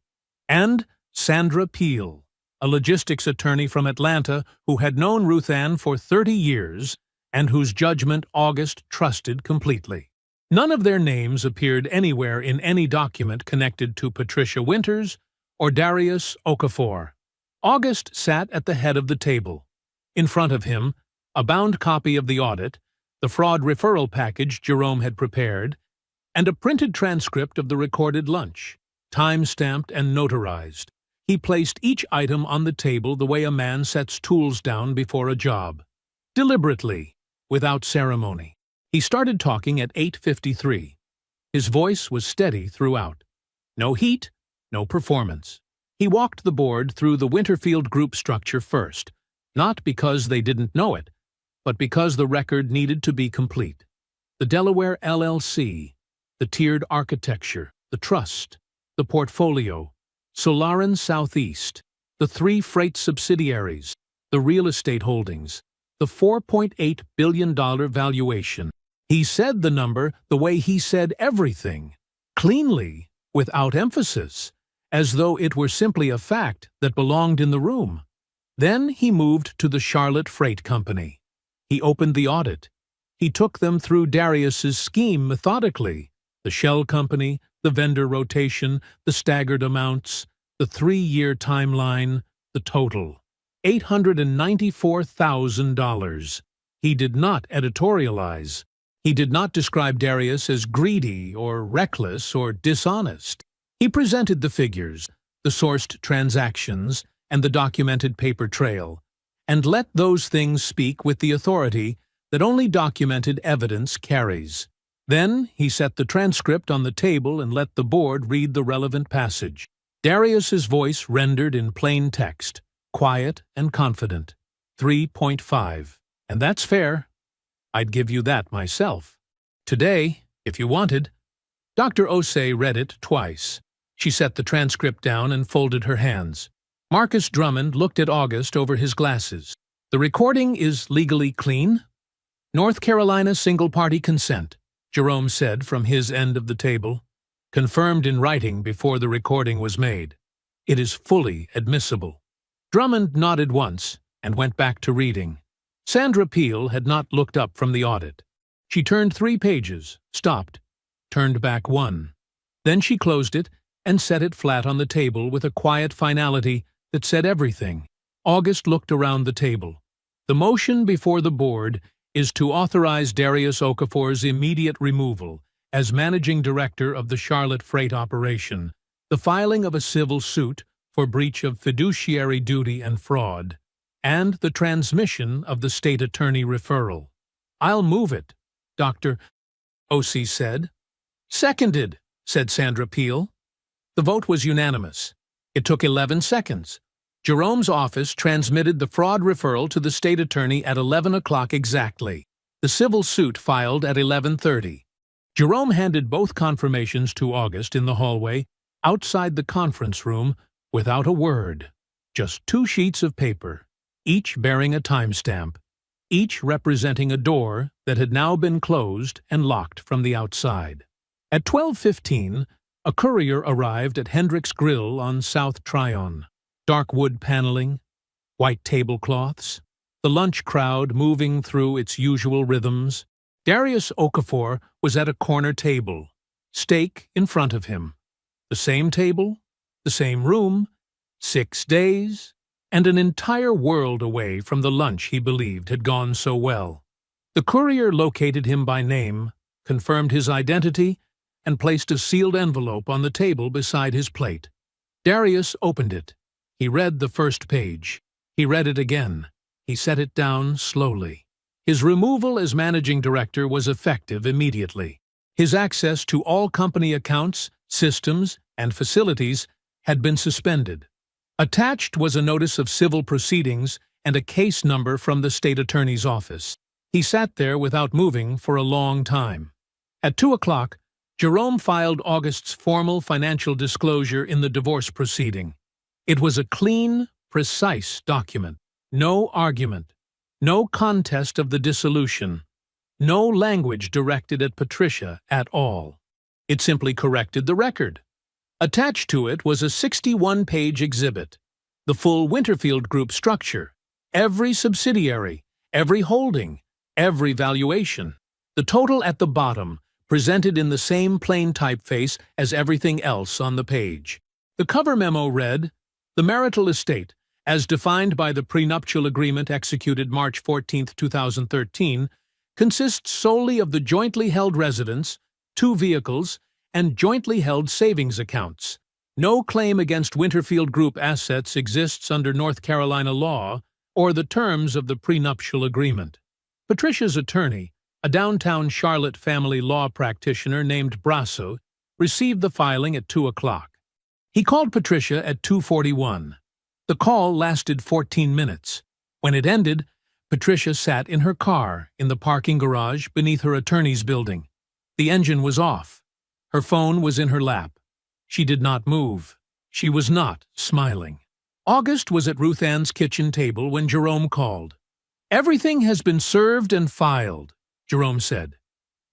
And Sandra Peel, a logistics attorney from Atlanta who had known Ruth Ann for 30 years and whose judgment August trusted completely. None of their names appeared anywhere in any document connected to Patricia Winters or Darius Okafor. August sat at the head of the table. In front of him, a bound copy of the audit, the fraud referral package Jerome had prepared, and a printed transcript of the recorded lunch, time-stamped and notarized. He placed each item on the table the way a man sets tools down before a job. Deliberately, without ceremony. He started talking at 8:53. His voice was steady throughout. No heat, no performance. He walked the board through the Winterfield Group structure first, not because they didn't know it, but because the record needed to be complete. The Delaware LLC, the tiered architecture, the trust, the portfolio, Solarin Southeast, the 3 freight subsidiaries, the real estate holdings, the $4.8 billion valuation. He said the number the way he said everything, cleanly, without emphasis, as though it were simply a fact that belonged in the room. Then he moved to the Charlotte Freight Company. He opened the audit. He took them through Darius's scheme methodically, the shell company, the vendor rotation, the staggered amounts, the 3-year timeline, the total. $894,000. He did not editorialize. He did not describe Darius as greedy or reckless or dishonest. He presented the figures, the sourced transactions, and the documented paper trail, and let those things speak with the authority that only documented evidence carries. Then he set the transcript on the table and let the board read the relevant passage. Darius's voice rendered in plain text, quiet and confident. 3.5. And that's fair. I'd give you that myself. Today, if you wanted. Dr. Osei read it twice. She set the transcript down and folded her hands. Marcus Drummond looked at August over his glasses. The recording is legally clean? North Carolina single-party consent, Jerome said from his end of the table, confirmed in writing before the recording was made. It is fully admissible. Drummond nodded once and went back to reading. Sandra Peel had not looked up from the audit. She turned 3 pages, stopped, turned back 1. Then she closed it and set it flat on the table with a quiet finality that said everything. August looked around the table. The motion before the board is to authorize Darius Okafor's immediate removal as managing director of the Charlotte Freight operation, the filing of a civil suit for breach of fiduciary duty and fraud, and the transmission of the state attorney referral. I'll move it, Dr. Osei said. Seconded, said Sandra Peel. The vote was unanimous. It took 11 seconds. Jerome's office transmitted the fraud referral to the state attorney at 11 o'clock exactly. The civil suit filed at 11:30. Jerome handed both confirmations to August in the hallway, outside the conference room, without a word. Just 2 sheets of paper, each bearing a timestamp, each representing a door that had now been closed and locked from the outside. At 12:15, a courier arrived at Hendrick's Grill on South Tryon. Dark wood paneling, white tablecloths, the lunch crowd moving through its usual rhythms. Darius Okafor was at a corner table, steak in front of him. The same table, the same room, 6 days, and an entire world away from the lunch he believed had gone so well. The courier located him by name, confirmed his identity, and placed a sealed envelope on the table beside his plate. Darius opened it. He read the first page. He read it again. He set it down slowly. His removal as managing director was effective immediately. His access to all company accounts, systems, and facilities had been suspended. Attached was a notice of civil proceedings and a case number from the state attorney's office. He sat there without moving for a long time. At 2 o'clock, Jerome filed August's formal financial disclosure in the divorce proceeding. It was a clean, precise document. No argument. No contest of the dissolution. No language directed at Patricia at all. It simply corrected the record. Attached to it was a 61-page exhibit, the full Winterfield Group structure, every subsidiary, every holding, every valuation. The total at the bottom, presented in the same plain typeface as everything else on the page. The cover memo read, "The marital estate, as defined by the prenuptial agreement executed March 14, 2013, consists solely of the jointly held residence, 2 vehicles, and jointly held savings accounts. No claim against Winterfield Group assets exists under North Carolina law or the terms of the prenuptial agreement." Patricia's attorney, a downtown Charlotte family law practitioner named Brasso, received the filing at 2 o'clock. He called Patricia at 2:41. The call lasted 14 minutes. When it ended, Patricia sat in her car in the parking garage beneath her attorney's building. The engine was off. Her phone was in her lap. She did not move. She was not smiling. August was at Ruth Ann's kitchen table when Jerome called. "Everything has been served and filed," Jerome said.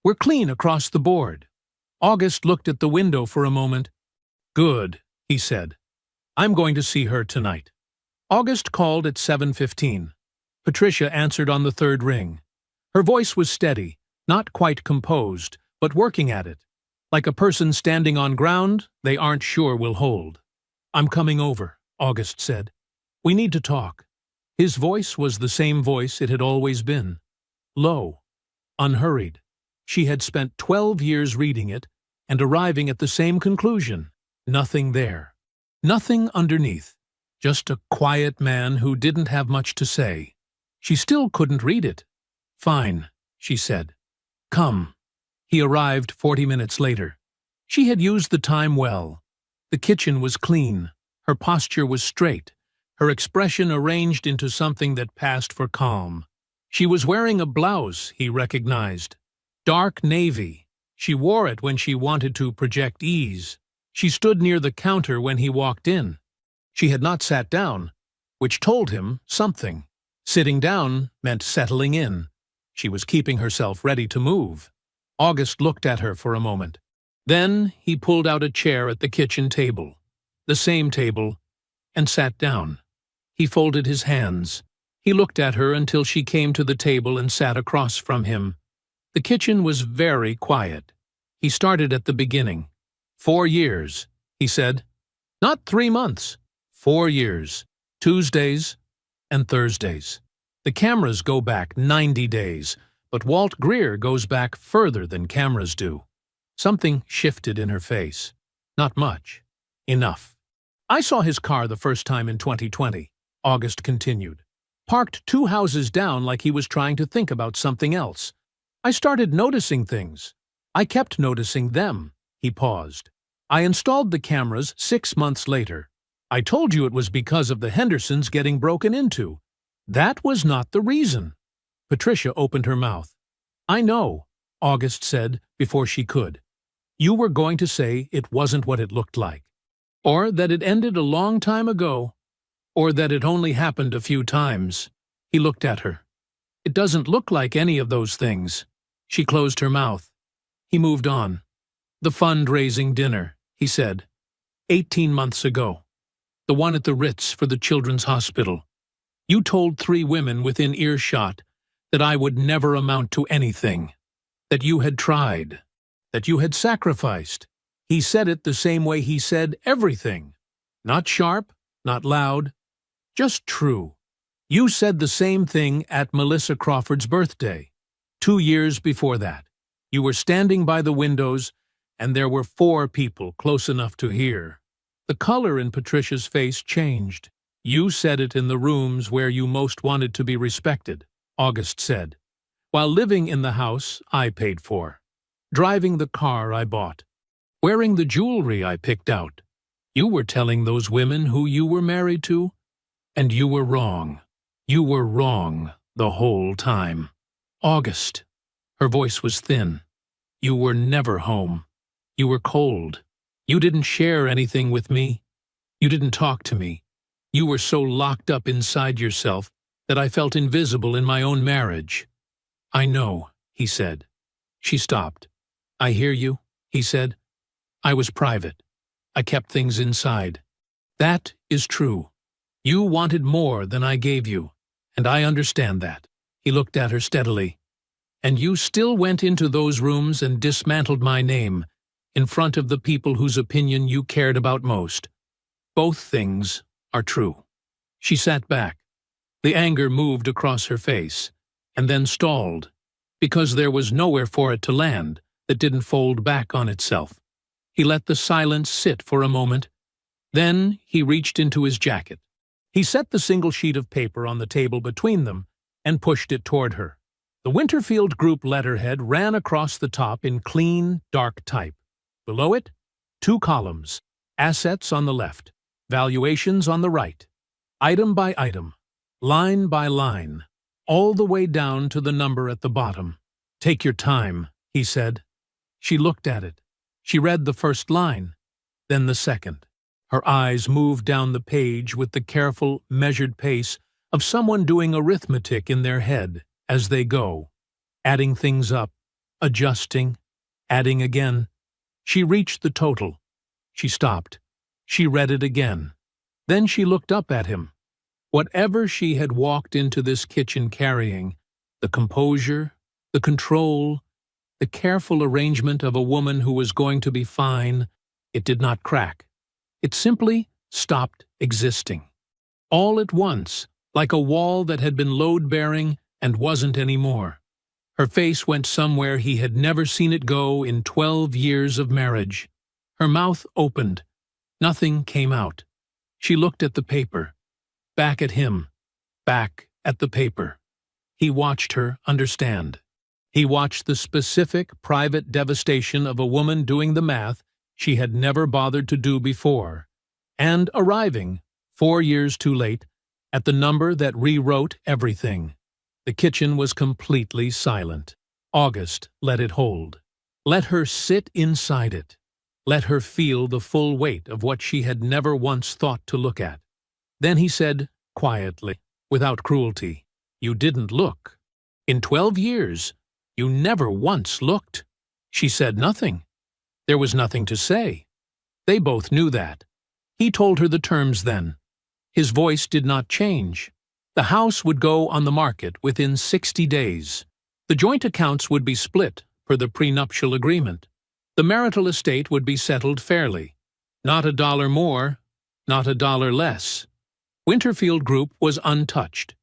"We're clean across the board." August looked at the window for a moment. "Good," he said. "I'm going to see her tonight." August called at 7:15. Patricia answered on the 3rd ring. Her voice was steady, not quite composed, but working at it. Like a person standing on ground they aren't sure will hold. "I'm coming over," August said. "We need to talk." His voice was the same voice it had always been. Low, unhurried. She had spent 12 years reading it and arriving at the same conclusion. Nothing there. Nothing underneath. Just a quiet man who didn't have much to say. She still couldn't read it. "Fine," she said. "Come." He arrived 40 minutes later. She had used the time well. The kitchen was clean. Her posture was straight. Her expression arranged into something that passed for calm. She was wearing a blouse, he recognized. Dark navy. She wore it when she wanted to project ease. She stood near the counter when he walked in. She had not sat down, which told him something. Sitting down meant settling in. She was keeping herself ready to move. August looked at her for a moment. Then he pulled out a chair at the kitchen table, the same table, and sat down. He folded his hands. He looked at her until she came to the table and sat across from him. The kitchen was very quiet. He started at the beginning. 4 years, he said. Not 3 months. 4 years. Tuesdays and Thursdays. The cameras go back 90 days, but Walt Greer goes back further than cameras do. Something shifted in her face. Not much. Enough. I saw his car the first time in 2020, August continued. Parked 2 houses down like he was trying to think about something else. I started noticing things. I kept noticing them. He paused. I installed the cameras 6 months later. I told you it was because of the Hendersons getting broken into. That was not the reason. Patricia opened her mouth. I know, August said before she could. You were going to say it wasn't what it looked like. Or that it ended a long time ago. Or that it only happened a few times. He looked at her. It doesn't look like any of those things. She closed her mouth. He moved on. The fundraising dinner, he said. 18 months ago. The one at the Ritz for the Children's Hospital. You told 3 women within earshot that I would never amount to anything. That you had tried. That you had sacrificed. He said it the same way he said everything. Not sharp, not loud, just true. You said the same thing at Melissa Crawford's birthday. 2 years before that. You were standing by the windows, and there were 4 people close enough to hear. The color in Patricia's face changed. You said it in the rooms where you most wanted to be respected, August said, while living in the house I paid for, driving the car I bought, wearing the jewelry I picked out. You were telling those women who you were married to, and you were wrong. You were wrong the whole time. August. Her voice was thin. You were never home. You were cold. You didn't share anything with me. You didn't talk to me. You were so locked up inside yourself that I felt invisible in my own marriage. I know, he said. She stopped. I hear you, he said. I was private. I kept things inside. That is true. You wanted more than I gave you, and I understand that. He looked at her steadily. And you still went into those rooms and dismantled my name, in front of the people whose opinion you cared about most. Both things are true." She sat back. The anger moved across her face, and then stalled, because there was nowhere for it to land that didn't fold back on itself. He let the silence sit for a moment. Then he reached into his jacket. He set the single sheet of paper on the table between them and pushed it toward her. The Winterfield Group letterhead ran across the top in clean, dark type. Below it, 2 columns, assets on the left, valuations on the right, item by item, line by line, all the way down to the number at the bottom. "Take your time," he said. She looked at it. She read the first line, then the second. Her eyes moved down the page with the careful, measured pace of someone doing arithmetic in their head as they go, adding things up, adjusting, adding again. She reached the total. She stopped. She read it again. Then she looked up at him. Whatever she had walked into this kitchen carrying, the composure, the control, the careful arrangement of a woman who was going to be fine, it did not crack. It simply stopped existing. All at once, like a wall that had been load-bearing and wasn't anymore. Her face went somewhere he had never seen it go in 12 years of marriage. Her mouth opened. Nothing came out. She looked at the paper. Back at him. Back at the paper. He watched her understand. He watched the specific, private devastation of a woman doing the math she had never bothered to do before, and arriving, 4 years too late, at the number that rewrote everything. The kitchen was completely silent. August let it hold. Let her sit inside it. Let her feel the full weight of what she had never once thought to look at. Then he said, quietly, without cruelty, "You didn't look. In 12 years, you never once looked." She said nothing. There was nothing to say. They both knew that. He told her the terms then. His voice did not change. The house would go on the market within 60 days. The joint accounts would be split per the prenuptial agreement. The marital estate would be settled fairly. Not a dollar more, not a dollar less. Winterfield Group was untouched.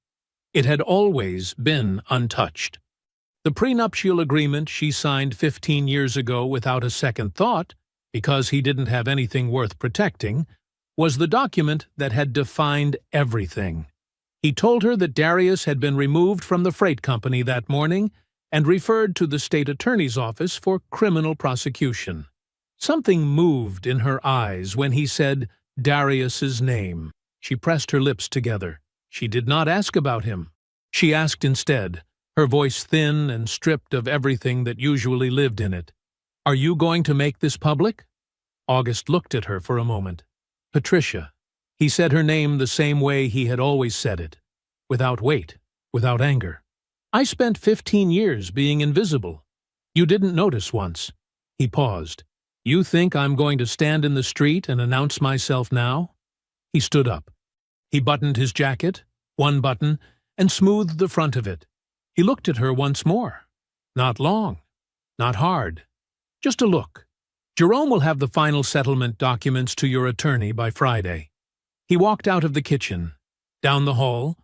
It had always been untouched. The prenuptial agreement she signed 15 years ago without a second thought, because he didn't have anything worth protecting, was the document that had defined everything. He told her that Darius had been removed from the freight company that morning and referred to the state attorney's office for criminal prosecution. Something moved in her eyes when he said Darius's name. She pressed her lips together. She did not ask about him. She asked instead, her voice thin and stripped of everything that usually lived in it, "Are you going to make this public?" August looked at her for a moment. "Patricia." He said her name the same way he had always said it, without weight, without anger. "I spent 15 years being invisible. You didn't notice once." He paused. "You think I'm going to stand in the street and announce myself now?" He stood up. He buttoned his jacket, one button, and smoothed the front of it. He looked at her once more. Not long, not hard, just a look. "Jerome will have the final settlement documents to your attorney by Friday." He walked out of the kitchen, down the hall,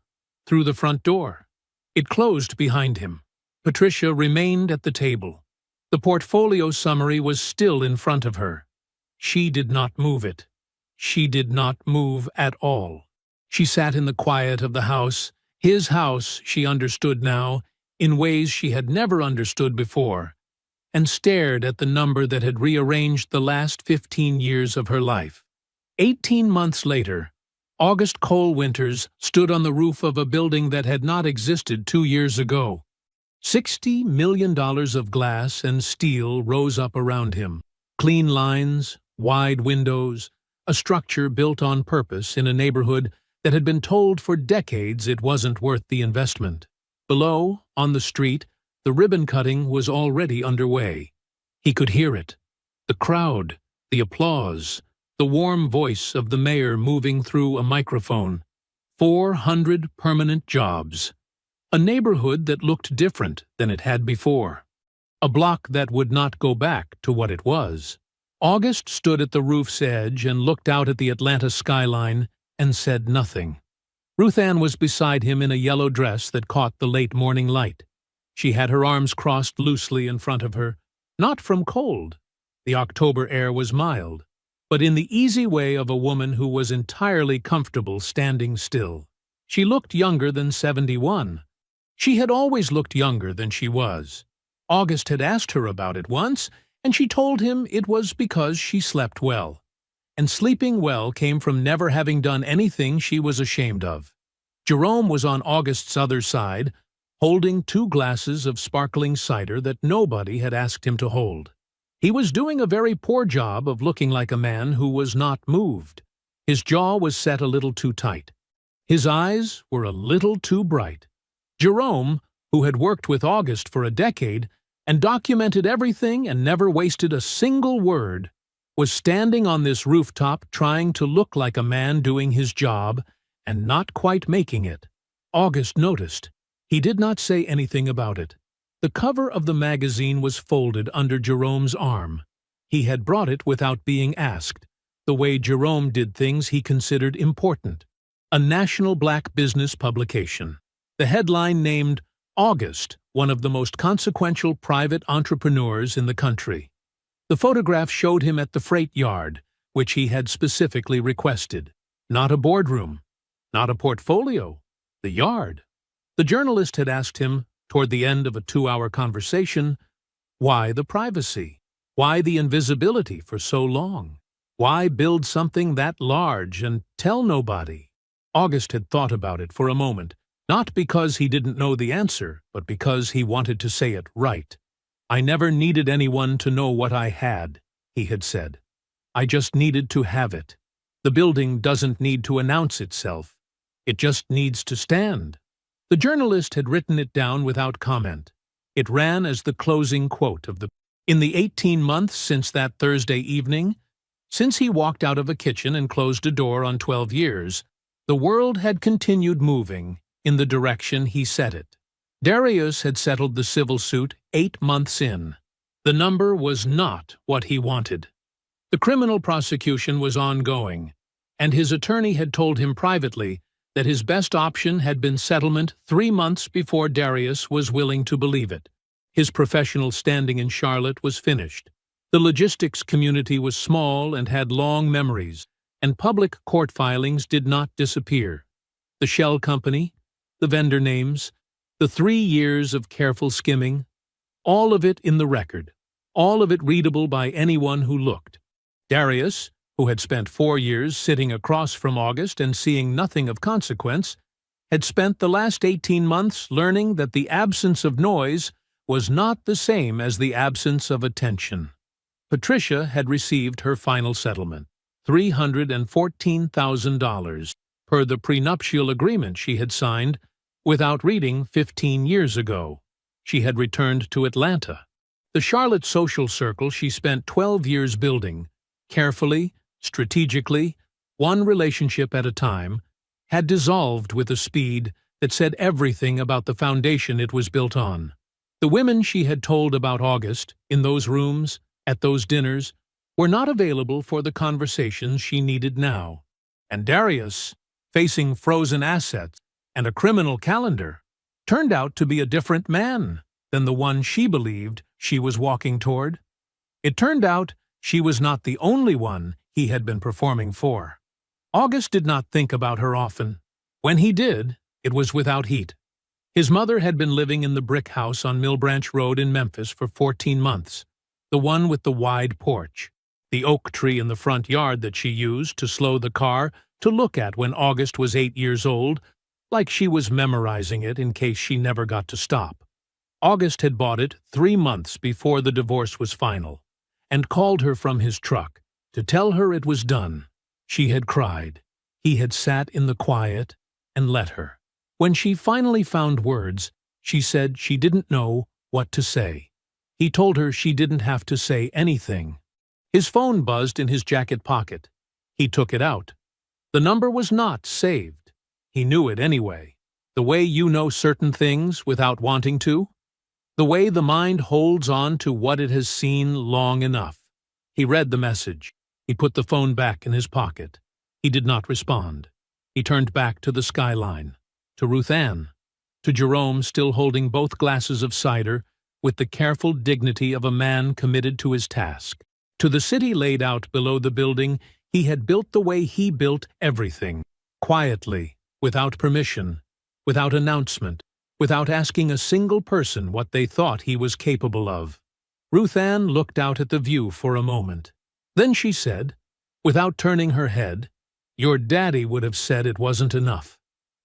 through the front door. It closed behind him. Patricia remained at the table. The portfolio summary was still in front of her. She did not move it. She did not move at all. She sat in the quiet of the house, his house, she understood now, in ways she had never understood before, and stared at the number that had rearranged the last 15 years of her life. 18 months later, August Cole Winters stood on the roof of a building that had not existed 2 years ago. $60 million of glass and steel rose up around him. Clean lines, wide windows, a structure built on purpose in a neighborhood that had been told for decades it wasn't worth the investment. Below, on the street, the ribbon-cutting was already underway. He could hear it. The crowd, the applause, the warm voice of the mayor moving through a microphone. 400 permanent jobs. A neighborhood that looked different than it had before. A block that would not go back to what it was. August stood at the roof's edge and looked out at the Atlanta skyline and said nothing. Ruth Ann was beside him in a yellow dress that caught the late morning light. She had her arms crossed loosely in front of her, not from cold. The October air was mild, but in the easy way of a woman who was entirely comfortable standing still. She looked younger than 71. She had always looked younger than she was. August had asked her about it once, and she told him it was because she slept well. And sleeping well came from never having done anything she was ashamed of. Jerome was on August's other side, holding 2 glasses of sparkling cider that nobody had asked him to hold. He was doing a very poor job of looking like a man who was not moved. His jaw was set a little too tight. His eyes were a little too bright. Jerome, who had worked with August for a decade and documented everything and never wasted a single word, was standing on this rooftop trying to look like a man doing his job and not quite making it. August noticed. He did not say anything about it. The cover of the magazine was folded under Jerome's arm. He had brought it without being asked, the way Jerome did things he considered important. A national black business publication. The headline named August, one of the most consequential private entrepreneurs in the country. The photograph showed him at the freight yard, which he had specifically requested. Not a boardroom, not a portfolio, the yard. The journalist had asked him, toward the end of a 2-hour conversation, why the privacy? Why the invisibility for so long? Why build something that large and tell nobody? August had thought about it for a moment, not because he didn't know the answer, but because he wanted to say it right. I never needed anyone to know what I had, he had said. I just needed to have it. The building doesn't need to announce itself. It just needs to stand. The journalist had written it down without comment. It ran as the closing quote of the In the 18 months since that Thursday evening, since he walked out of a kitchen and closed a door on 12 years, the world had continued moving in the direction he set it. Darius had settled the civil suit 8 months in. The number was not what he wanted. The criminal prosecution was ongoing, and his attorney had told him privately that his best option had been settlement 3 months before Darius was willing to believe it. His professional standing in Charlotte was finished. The logistics community was small and had long memories, and public court filings did not disappear. The shell company, the vendor names, the 3 years of careful skimming, all of it in the record, all of it readable by anyone who looked. Darius, who had spent 4 years sitting across from August and seeing nothing of consequence, had spent the last 18 months learning that the absence of noise was not the same as the absence of attention. Patricia had received her final settlement, $314,000, per the prenuptial agreement she had signed without reading 15 years ago. She had returned to Atlanta. The Charlotte social circle she spent 12 years building, carefully, strategically, one relationship at a time, had dissolved with a speed that said everything about the foundation it was built on. The women she had told about August, in those rooms, at those dinners, were not available for the conversations she needed now. And Darius, facing frozen assets and a criminal calendar, turned out to be a different man than the one she believed she was walking toward. It turned out she was not the only one he had been performing for. August did not think about her often. When he did, it was without heat. His mother had been living in the brick house on Mill Branch Road in Memphis for 14 months, the one with the wide porch, the oak tree in the front yard that she used to slow the car to look at when August was 8 years old, like she was memorizing it in case she never got to stop. August had bought it 3 months before the divorce was final, and called her from his truck to tell her it was done. She had cried. He had sat in the quiet and let her. When she finally found words, she said she didn't know what to say. He told her she didn't have to say anything. His phone buzzed in his jacket pocket. He took it out. The number was not saved. He knew it anyway. The way you know certain things without wanting to? The way the mind holds on to what it has seen long enough. He read the message. He put the phone back in his pocket. He did not respond. He turned back to the skyline, to Ruth Ann, to Jerome still holding both glasses of cider with the careful dignity of a man committed to his task. To the city laid out below the building he had built the way he built everything, quietly, without permission, without announcement, without asking a single person what they thought he was capable of. Ruth Ann looked out at the view for a moment. Then she said, without turning her head, "Your daddy would have said it wasn't enough."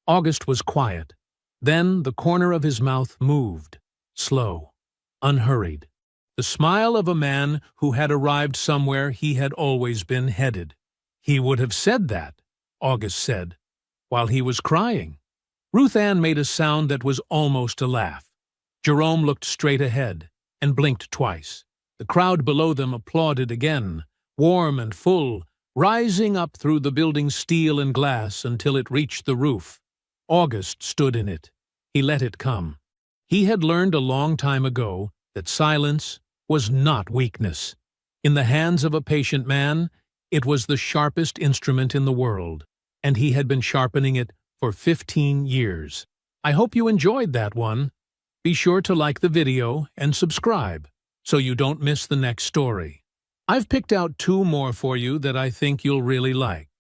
August was quiet. Then the corner of his mouth moved, slow, unhurried. The smile of a man who had arrived somewhere he had always been headed. "He would have said that," August said, "while he was crying." Ruth Ann made a sound that was almost a laugh. Jerome looked straight ahead and blinked twice. The crowd below them applauded again, warm and full, rising up through the building's steel and glass until it reached the roof. August stood in it. He let it come. He had learned a long time ago that silence was not weakness. In the hands of a patient man, it was the sharpest instrument in the world, and he had been sharpening it for 15 years. I hope you enjoyed that one. Be sure to like the video and subscribe so you don't miss the next story. I've picked out 2 more for you that I think you'll really like.